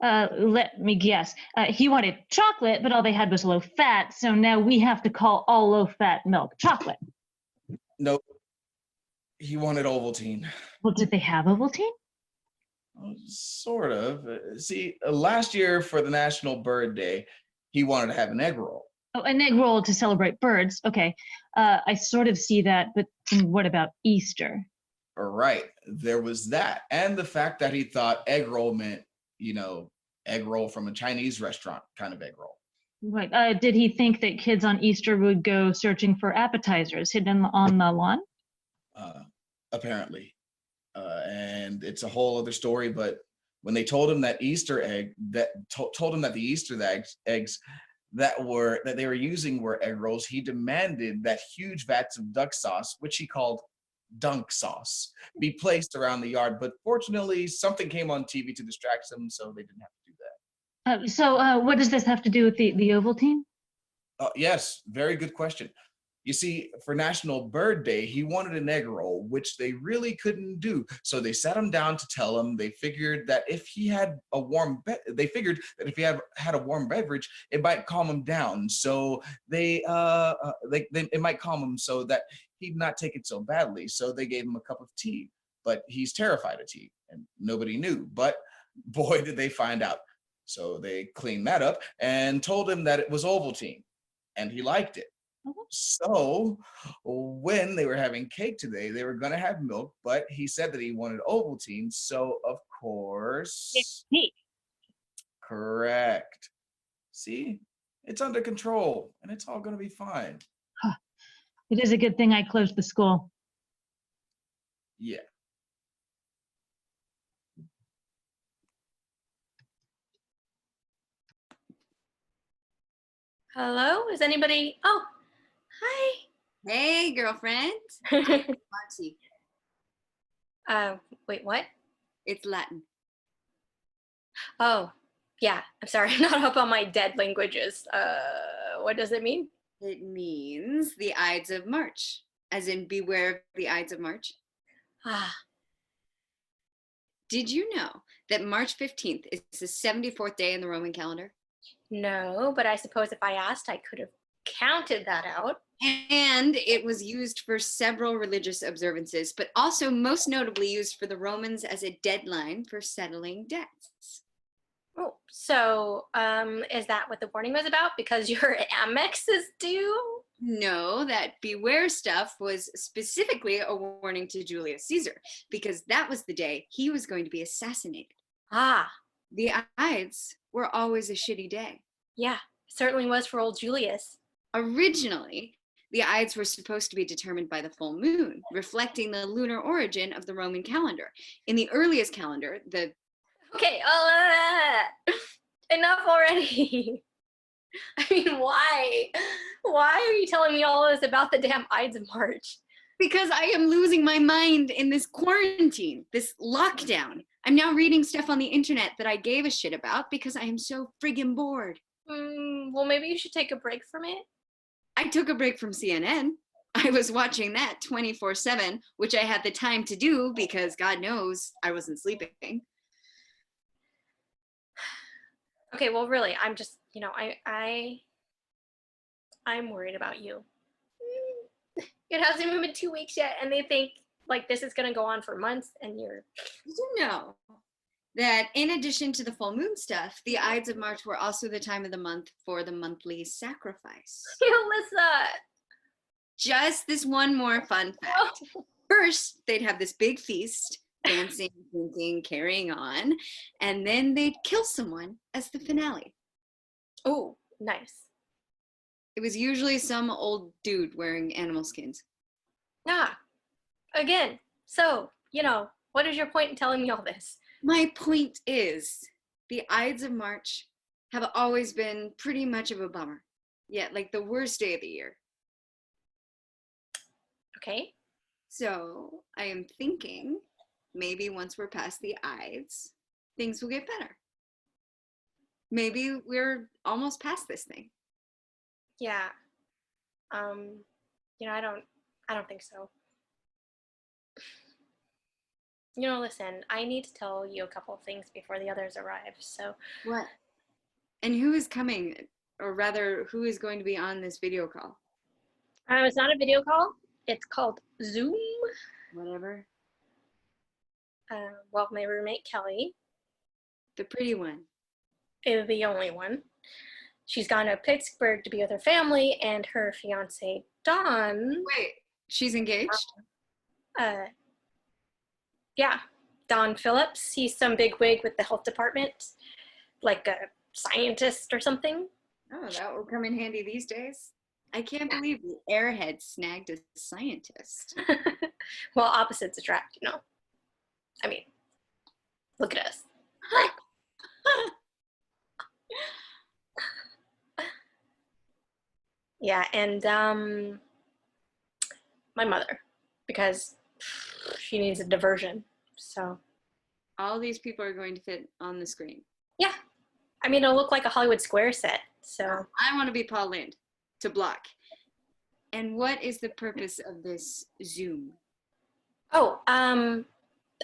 Let me guess. He wanted chocolate, but all they had was low fat, so now we have to call all low-fat milk chocolate. Nope. He wanted Ovaltine. Well, did they have Ovaltine? Sort of. See, last year for the National Bird Day, he wanted to have an egg roll. Oh, an egg roll to celebrate birds. Okay. I sort of see that, but what about Easter? Right. There was that. And the fact that he thought egg roll meant, egg roll from a Chinese restaurant kind of egg roll. Right. Did he think that kids on Easter would go searching for appetizers hidden on the lawn? Apparently. And it's a whole other story, but when they told him that the Easter eggs that they were using were egg rolls, he demanded that huge vats of duck sauce, which he called dunk sauce, be placed around the yard. But fortunately, something came on TV to distract them, so they didn't have to do that. So what does this have to do with the Ovaltine? Yes, very good question. You see, for National Bird Day, he wanted an egg roll, which they really couldn't do. So they sat him down to tell him. They figured that if he had a warm beverage, it might calm him down. So it might calm him so that he'd not take it so badly. So they gave him a cup of tea. But he's terrified of tea, and nobody knew. But boy, did they find out. So they cleaned that up and told him that it was Ovaltine, and he liked it. So when they were having cake today, they were going to have milk, but he said that he wanted Ovaltine. So of course, It's tea. Correct. See, it's under control and it's all going to be fine. Huh. It is a good thing I closed the school. Yeah. Hello? Is anybody? Oh, hi. Hey, girlfriend. Monte. Wait, what? It's Latin. Oh, yeah. I'm sorry. I'm not up on my dead languages. What does it mean? It means the Ides of March, as in beware of the Ides of March. Ah, Did you know that March 15th is the 74th day in the Roman calendar? no, but I suppose if I asked, I could have counted that out. And it was used for several religious observances, but also most notably used for the Romans as a deadline for settling debts. Oh, so is that what the warning was about? Because your Amex is due? No, that beware stuff was specifically a warning to Julius Caesar, because that was the day he was going to be assassinated. Ah, The Ides were always a shitty day. yeah, certainly was for old Julius. Originally, the Ides were supposed to be determined by the full moon, reflecting the lunar origin of the Roman calendar. In the earliest calendar, Okay, enough already. I mean, why? Why are you telling me all this about the damn Ides of March? because I am losing my mind in this quarantine, this lockdown. I'm now reading stuff on the internet that I gave a shit about because I am so friggin' bored. Well, maybe you should take a break from it. I took a break from CNN. I was watching that 24/7, which I had the time to do because God knows I wasn't sleeping. Okay, well, really, I'm just, I'm worried about you. It hasn't even been 2 weeks yet, and they think like this is gonna go on for months, and you're. Did you know that in addition to the full moon stuff, the Ides of March were also the time of the month for the monthly sacrifice? Alyssa. Just this one more fun fact. First, they'd have this big feast, dancing, drinking, carrying on, and then they'd kill someone as the finale. Oh, nice. It was usually some old dude wearing animal skins. Ah, again. So, what is your point in telling me all this? My point is, the Ides of March have always been pretty much of a bummer. Yeah, like the worst day of the year. Okay. So I am thinking maybe once we're past the Ides, things will get better. Maybe we're almost past this thing. Yeah. I don't think so. Listen, I need to tell you a couple of things before the others arrive. So What? And who is coming, or rather, who is going to be on this video call? it's not a video call. It's called Zoom. Whatever. well, my roommate Kelly, The pretty one. is the only one. She's gone to Pittsburgh to be with her family, and her fiance Don. Wait, she's engaged? Yeah, Don Phillips. He's some big wig with the health department, like a scientist or something. Oh, that will come in handy these days. I can't believe the airhead snagged a scientist. Well, opposites attract, you know. I mean, look at us. Yeah, and my mother, because she needs a diversion. So All these people are going to fit on the screen. yeah, I mean, it'll look like a Hollywood Square set. So I want to be Paul Lind to block. And what is the purpose of this Zoom? oh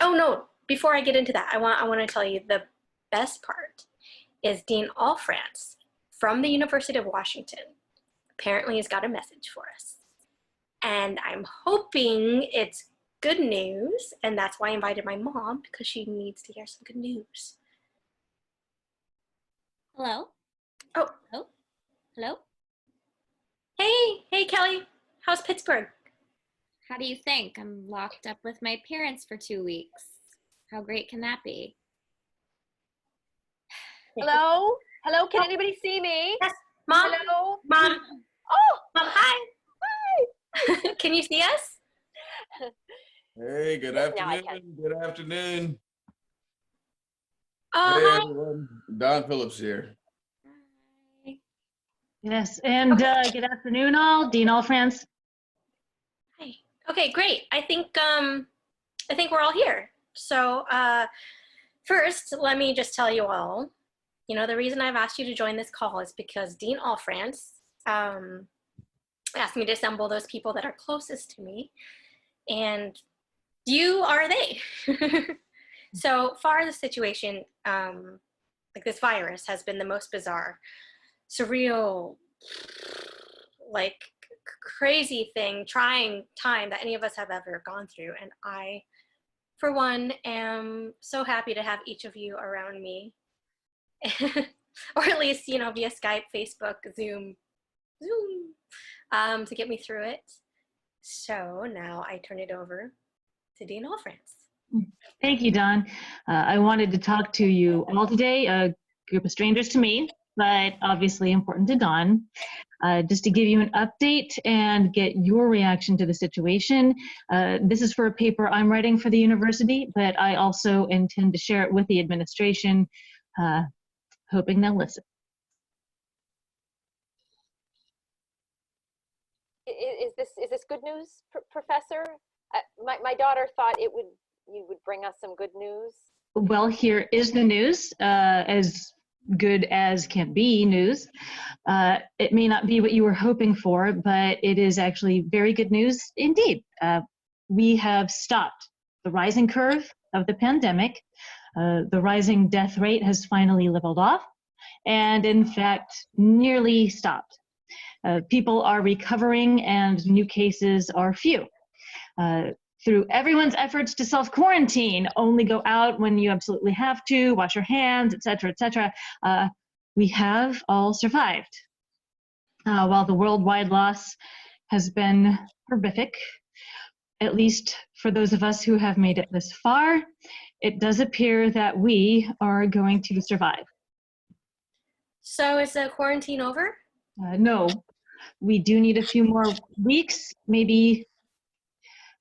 no, before I get into that, I want to tell you the best part is Dean Allfrance from the University of Washington apparently has got a message for us. And I'm hoping it's good news, and that's why I invited my mom, because she needs to hear some good news. Hello? Oh. Hello? Hello? Hey Kelly, how's Pittsburgh? How do you think? I'm locked up with my parents for 2 weeks. How great can that be? Hello? Hello, can anybody see me? Yes, Mom. Hello? Mom. Oh, Mom, hi. Hi. Can you see us? Hey, good Now I afternoon. Good afternoon. Oh, Hey, hi. everyone. Don Phillips here. Yes, and good afternoon all. Dean Allfrance. Hi. Okay, great. I think we're all here. So first, let me just tell you all, you know, the reason I've asked you to join this call is because Dean Allfrance asked me to assemble those people that are closest to me, and you are they. So far, the situation, like this virus, has been the most bizarre, surreal, like crazy thing, trying time that any of us have ever gone through. And I, for one, am so happy to have each of you around me, or at least, you know, via Skype, Facebook, Zoom, to get me through it. So now I turn it over to Dean Allfrance. Thank you, Don. I wanted to talk to you all today, a group of strangers to me, but obviously important to Don, just to give you an update and get your reaction to the situation. This is for a paper I'm writing for the university, but I also intend to share it with the administration, hoping they'll listen. Is this good news, Professor? My daughter thought you would bring us some good news. Well, here is the news, as good as can be news. It may not be what you were hoping for, but it is actually very good news indeed. We have stopped the rising curve of the pandemic. The rising death rate has finally leveled off, and in fact, nearly stopped. People are recovering and new cases are few. Through everyone's efforts to self-quarantine, only go out when you absolutely have to, wash your hands, etc., etc., we have all survived. While the worldwide loss has been horrific, at least for those of us who have made it this far, it does appear that we are going to survive. So is the quarantine over? No, we do need a few more weeks, maybe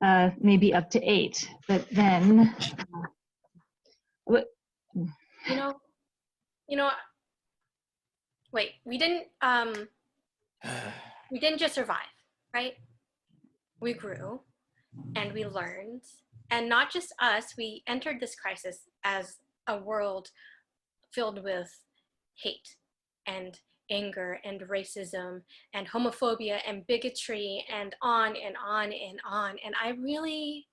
up to 8, but then wait, we didn't just survive, right? We grew and we learned, and not just us, we entered this crisis as a world filled with hate and anger and racism and homophobia and bigotry and on and on and on. And I really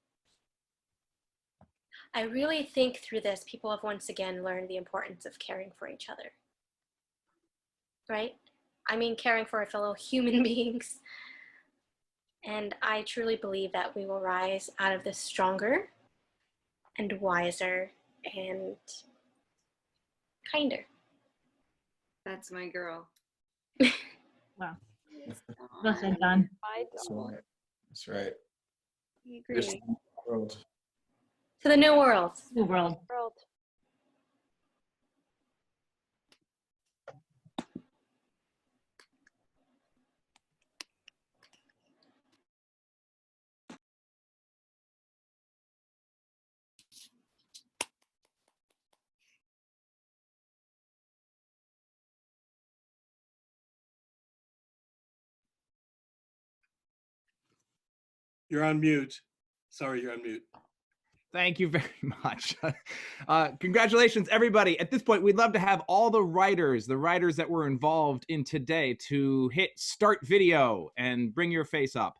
think through this, people have once again learned the importance of caring for each other, right? I mean, caring for our fellow human beings. And I truly believe that we will rise out of this stronger and wiser and kinder. That's my girl. Wow. Well said, Don. My That's dog. right. That's right. I Here's agree. the world. To the new world. New world. World. You're on mute. Sorry, you're on mute. Thank you very much. Congratulations, everybody. At this point, we'd love to have all the writers that were involved in today, to hit start video and bring your face up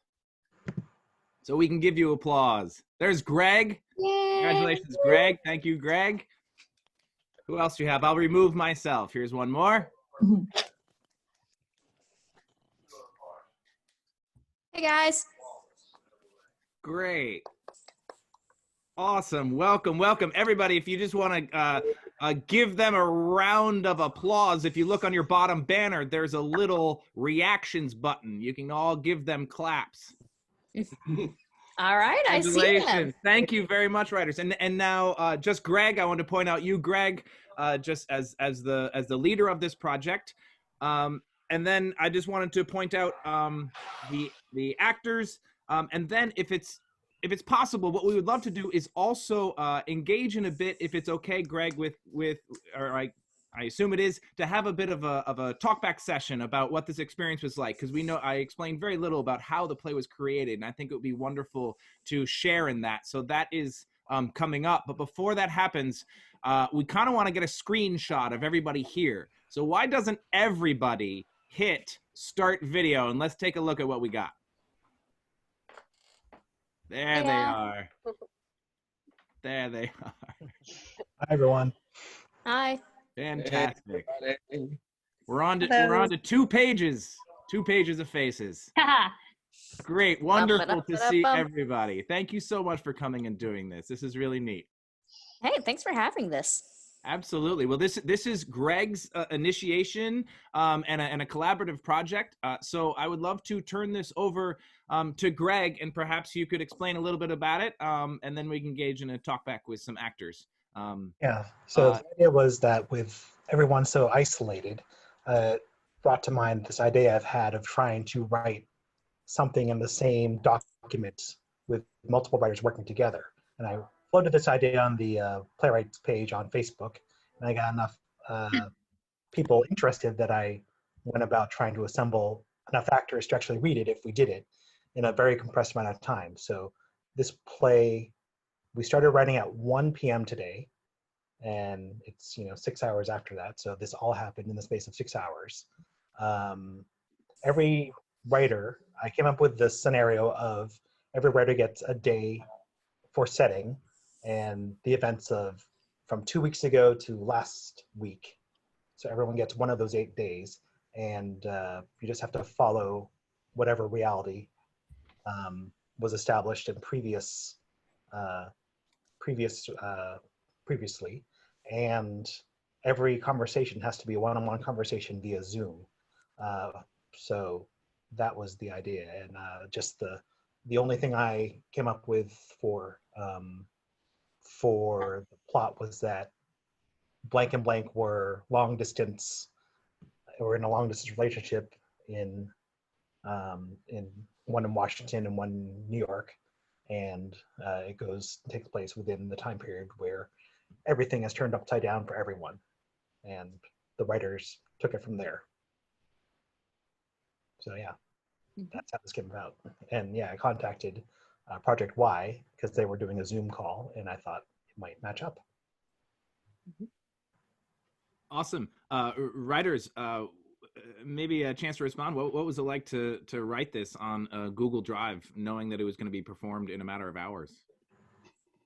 so we can give you applause. There's Greg. Yay! Congratulations, Greg. Thank you, Greg. Who else do you have? I'll remove myself. Here's one more. Hey guys. Great. Awesome. Welcome, welcome. Everybody, if you just want to give them a round of applause, if you look on your bottom banner, there's a little reactions button. You can all give them claps. All right, I see them. Congratulations. Thank you very much, writers. And now, just Greg, I want to point out you, Greg, just as the leader of this project. And then I just wanted to point out the actors. And then if it's possible, what we would love to do is also engage in a bit, if it's okay, Greg, or I assume it is, to have a bit of a talkback session about what this experience was like, because we know I explained very little about how the play was created, and I think it would be wonderful to share in that. So that is coming up. But before that happens, we kind of want to get a screenshot of everybody here. So why doesn't everybody hit start video, and let's take a look at what we got. There they are. There they are. Hi, everyone. Hi. Fantastic. We're on to 2 pages. 2 pages of faces. Great. Wonderful to see everybody. Thank you so much for coming and doing this. This is really neat. Hey, thanks for having this. Absolutely. Well, this is Greg's initiation and a collaborative project. So I would love to turn this over to Greg, and perhaps you could explain a little bit about it, and then we can engage in a talk back with some actors. Yeah, so the idea was that with everyone so isolated, brought to mind this idea I've had of trying to write something in the same document with multiple writers working together. And I floated this idea on the Playwrights page on Facebook, and I got enough people interested that I went about trying to assemble enough actors to actually read it if we did it in a very compressed amount of time. So this play, we started writing at 1 p.m. today, and it's 6 hours after that. So this all happened in the space of 6 hours. Every writer, I came up with the scenario of every writer gets a day for setting, and the events of from 2 weeks ago to last week. So everyone gets one of those 8 days, and you just have to follow whatever reality was established in previously, and every conversation has to be a one-on-one conversation via Zoom. So that was the idea, and just the only thing I came up with for the plot was that blank and blank were in a long distance relationship in one in Washington and one in New York, and it takes place within the time period where everything has turned upside down for everyone, and the writers took it from there. So yeah, that's how this came about. And yeah, I contacted Project Y because they were doing a Zoom call, and I thought it might match up. Awesome. Writers, maybe a chance to respond. What was it like to write this on Google Drive, knowing that it was going to be performed in a matter of hours?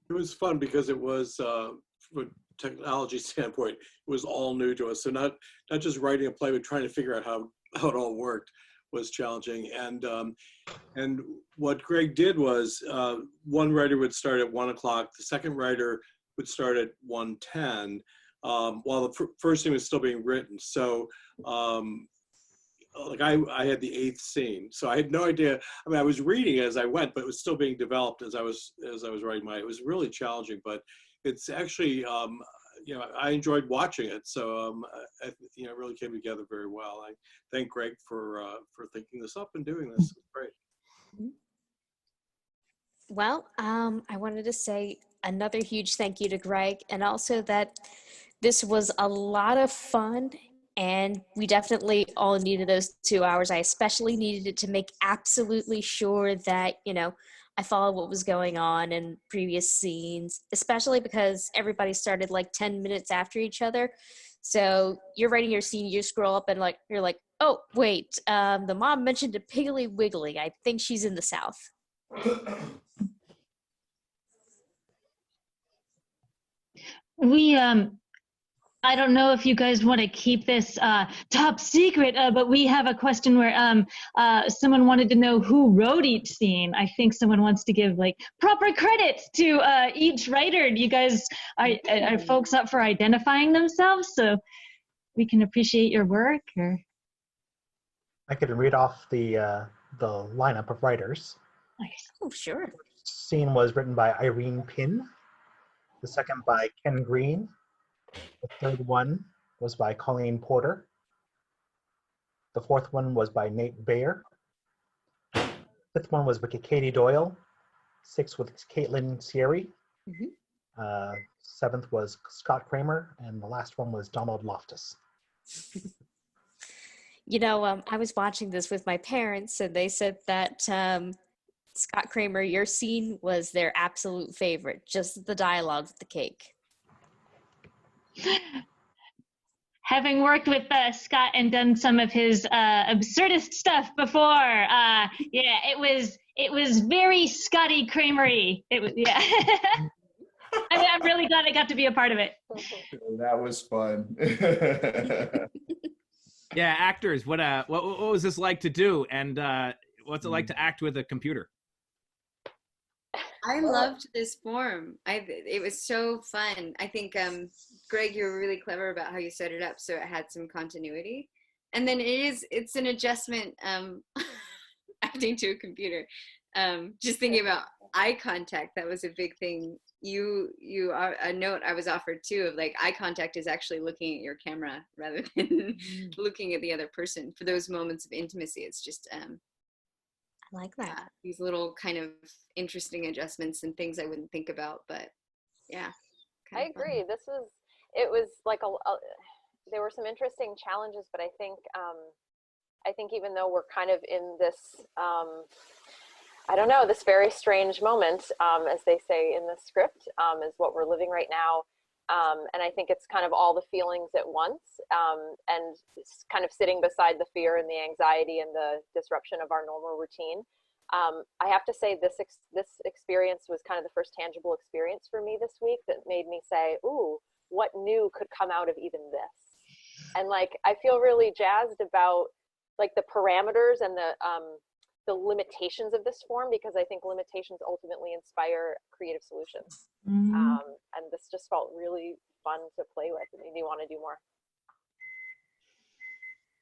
It was fun because it was, from a technology standpoint, it was all new to us. So not just writing a play, but trying to figure out how it all worked was challenging. And what Greg did was one writer would start at 1 o'clock, the second writer would start at 1:10, while the first scene was still being written. So like I had the 8th scene, so I had no idea. I mean, I was reading as I went, but it was still being developed as I was writing mine. It was really challenging, but it's actually you know, I enjoyed watching it. So you know, it really came together very well. I thank Greg for thinking this up and doing this. It's great. Well, I wanted to say another huge thank you to Greg, and also that this was a lot of fun, and we definitely all needed those 2 hours. I especially needed it to make absolutely sure that, you know, I followed what was going on in previous scenes, especially because everybody started like 10 minutes after each other. So you're writing your scene, you scroll up and you're like, oh, wait, the mom mentioned a Piggly Wiggly. I think she's in the South. We, I don't know if you guys want to keep this top secret, but we have a question where someone wanted to know who wrote each scene. I think someone wants to give like proper credits to each writer. Do you guys, are folks up for identifying themselves so we can appreciate your work? Or I could read off the lineup of writers. Nice. Oh, sure. The scene was written by Irene Pynn. The second by Ken Green. The third one was by Colleen Porter. The fourth one was by Nate Beyer. Fifth one was with Katie Doyle. Sixth with Caitlin Cieri. Seventh was Scott Kremier, and the last one was Donald Loftus. You know, I was watching this with my parents, and they said that Scott Kremier, your scene was their absolute favorite, just the dialogue with the cake. Having worked with Scott and done some of his absurdist stuff before, yeah, it was very Scotty Kramery. It was, yeah. I'm really glad I got to be a part of it. That was fun. Yeah, actors, what was this like to do, and what's it like to act with a computer? I loved this form. It was so fun. I think Greg, you were really clever about how you set it up so it had some continuity. And then it's an adjustment acting to a computer. Just thinking about eye contact, that was a big thing. A note I was offered too of like eye contact is actually looking at your camera rather than looking at the other person for those moments of intimacy. It's just I like that. These little kind of interesting adjustments and things I wouldn't think about, but yeah. I agree. It was like there were some interesting challenges, but I think even though we're kind of in this, I don't know, this very strange moment, as they say in the script, is what we're living right now. And I think it's kind of all the feelings at once, and it's kind of sitting beside the fear and the anxiety and the disruption of our normal routine. I have to say this experience was kind of the first tangible experience for me this week that made me say, ooh, what new could come out of even this? And like, I feel really jazzed about like the parameters and the limitations of this form, because I think limitations ultimately inspire creative solutions. And this just felt really fun to play with. It made me want to do more.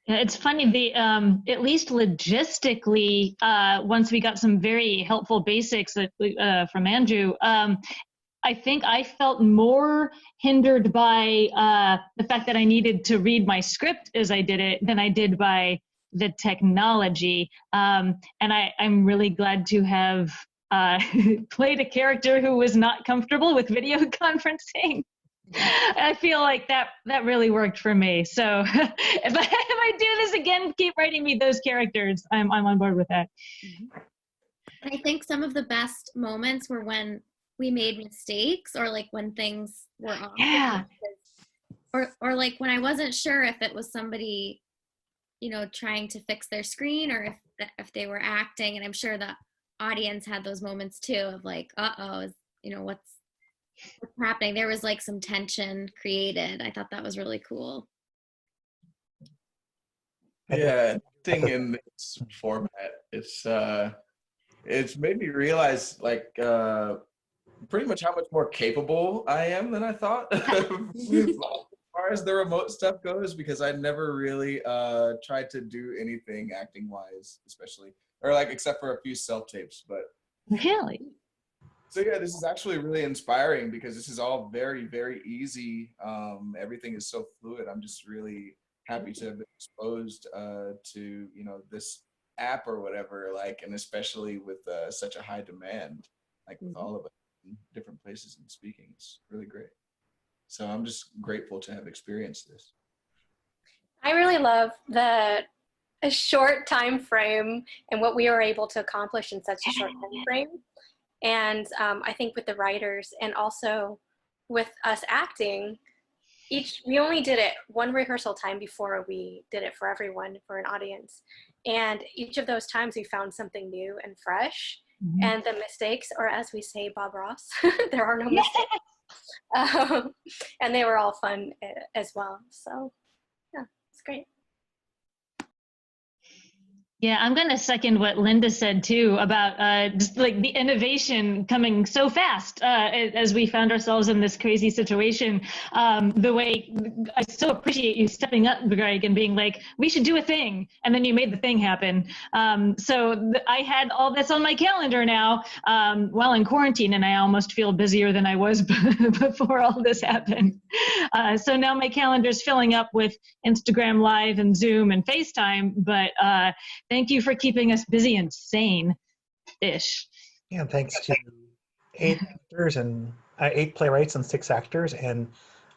Yeah, it's funny, at least logistically, once we got some very helpful basics from Andrew, I think I felt more hindered by the fact that I needed to read my script as I did it than I did by the technology. And I'm really glad to have played a character who was not comfortable with video conferencing. I feel like that really worked for me. So if I do this again, keep writing me those characters. I'm on board with that. I think some of the best moments were when we made mistakes, or like when things were off. Yeah. Or like when I wasn't sure if it was somebody, you know, trying to fix their screen, or if they were acting. And I'm sure the audience had those moments too of like, uh-oh, you know, what's happening? There was like some tension created. I thought that was really cool. Yeah, Acting in this format, it's made me realize like pretty much how much more capable I am than I thought as far as the remote stuff goes, because I never really tried to do anything acting wise, especially, or like except for a few self tapes. But Really? so yeah, this is actually really inspiring because this is all very, very easy. Everything is so fluid. I'm just really happy to have been exposed to, you know, this app or whatever, like, and especially with such a high demand, like with all of it in different places and speaking. It's really great. So I'm just grateful to have experienced this. I really love a short time frame and what we were able to accomplish in such a short time frame. And I think with the writers and also with us acting, we only did it one rehearsal time before we did it for everyone, for an audience. And each of those times we found something new and fresh. Mm-hmm. And the mistakes, or as we say, Bob Ross, there are no mistakes. And they were all fun as well. So yeah, it's great. Yeah, I'm going to second what Linda said too about just like the innovation coming so fast as we found ourselves in this crazy situation. The way I so appreciate you stepping up, Greg, and being like, we should do a thing. And then you made the thing happen. I had all this on my calendar now while in quarantine, and I almost feel busier than I was before all this happened. So now my calendar's filling up with Instagram Live and Zoom and FaceTime, but thank you for keeping us busy and sane-ish. Yeah, thanks to 8 actors and 8 playwrights and 6 actors, and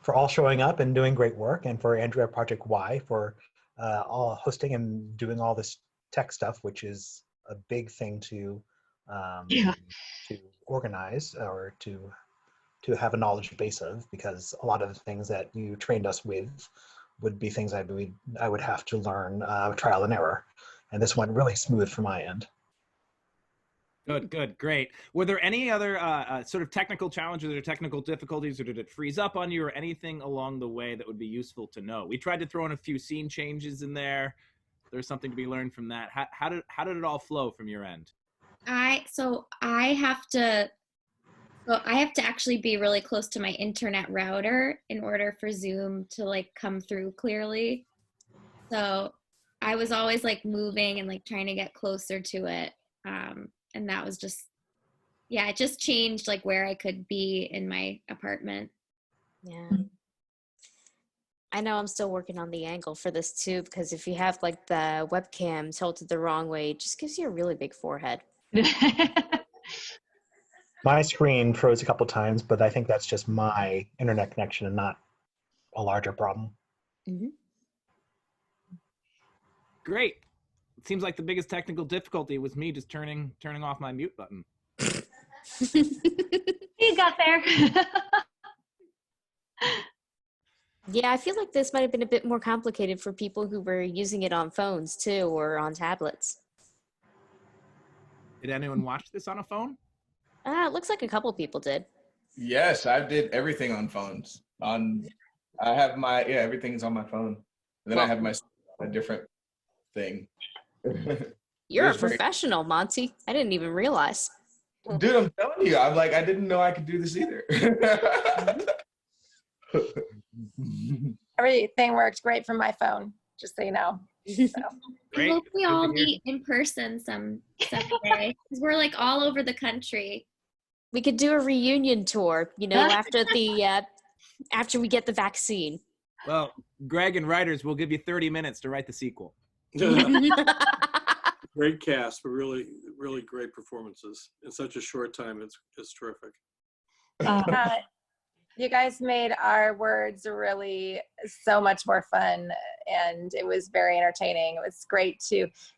for all showing up and doing great work, and for Andrew at Project Y for all hosting and doing all this tech stuff, which is a big thing to organize or to have a knowledge base of, because a lot of the things that you trained us with would be things I would have to learn trial and error. And this went really smooth from my end. Good, great. Were there any other sort of technical challenges or technical difficulties, or did it freeze up on you, or anything along the way that would be useful to know? We tried to throw in a few scene changes in there. There's something to be learned from that. How did it all flow from your end? I have to actually be really close to my internet router in order for Zoom to like come through clearly. So I was always like moving and like trying to get closer to it. And that was just, yeah, it just changed like where I could be in my apartment. Yeah. I know I'm still working on the angle for this too, because if you have like the webcam tilted the wrong way, it just gives you a really big forehead. My screen froze a couple times, but I think that's just my internet connection and not a larger problem. Mm-hmm. Great. It seems like the biggest technical difficulty was me just turning off my mute button. You got there. Yeah, I feel like this might have been a bit more complicated for people who were using it on phones too, or on tablets. Did anyone watch this on a phone? It looks like a couple people did. Yes, I did everything on phones. I have everything's on my phone. And then I have a different thing. You're a professional, Monte. I didn't even realize. Dude, I'm telling you, I didn't know I could do this either. Everything worked great from my phone, just so you know. So. I hope we all meet in person someday, because we're like all over the country. We could do a reunion tour, after we get the vaccine. Well, Greg and writers will give you 30 minutes to write the sequel. Great cast, but really, really great performances in such a short time. It's terrific. You guys made our words really so much more fun, and it was very entertaining. It was great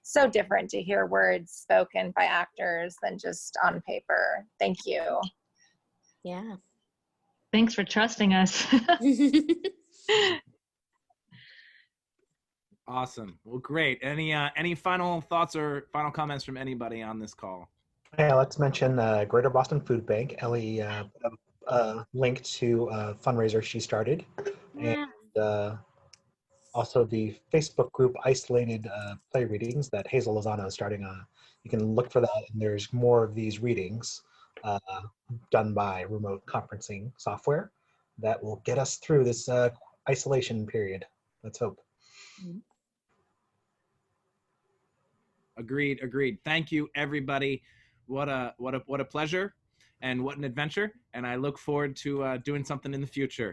so different to hear words spoken by actors than just on paper. Thank you. Yeah. Thanks for trusting us. Awesome. Well, great. Any final thoughts or final comments from anybody on this call? Yeah, let's mention Greater Boston Food Bank. Elly linked to a fundraiser she started. Yeah. And Also, the Facebook group Isolated Play Readings that Hazel Lozano is starting on. You can look for that, and there's more of these readings done by remote conferencing software that will get us through this isolation period. Let's hope. Agreed. Thank you, everybody. What a pleasure and what an adventure. And I look forward to doing something in the future.